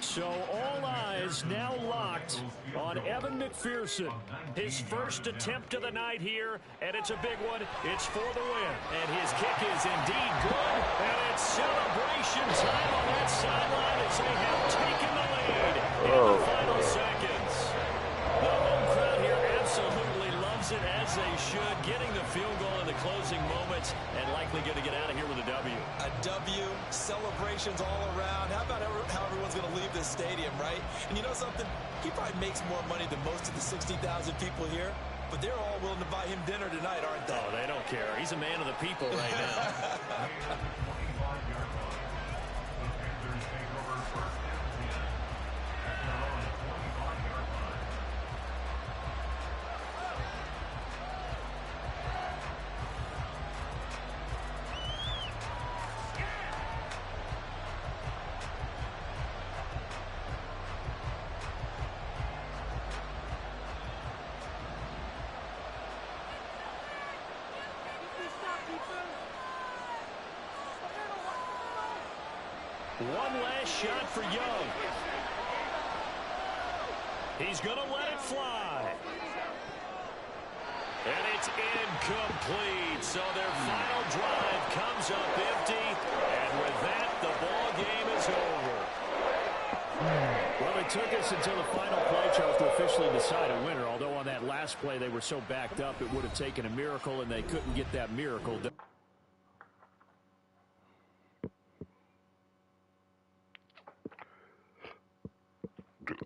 A: So all eyes now locked on Evan McPherson. His first attempt of the night here, and it's a big one. It's for the win. And his kick is indeed good, and it's celebration time on that sideline as they have taken the lead in the final seconds. The home crowd here absolutely loves it, as they should, getting the field goal in the closing moments and likely going to get out of here with a W.
C: A W, celebrations all around. How about how everyone's going to leave this stadium, right? And you know something? He probably makes more money than most of the 60,000 people here, but they're all willing to buy him dinner tonight, aren't they?
A: Oh, they don't care. He's a man of the people right now.
B: The Panthers take over first and 10 at their own 25-yard line.
A: One last shot for Young. He's going to let it fly. And it's incomplete. So their final drive comes up empty. And with that, the ball game is over. Well, it took us until the final play, Charles, to officially decide a winner. Although on that last play they were so backed up, it would have taken a miracle, and they couldn't get that miracle done.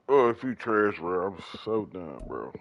D: Oh, if you trash, bro, I'm so done, bro.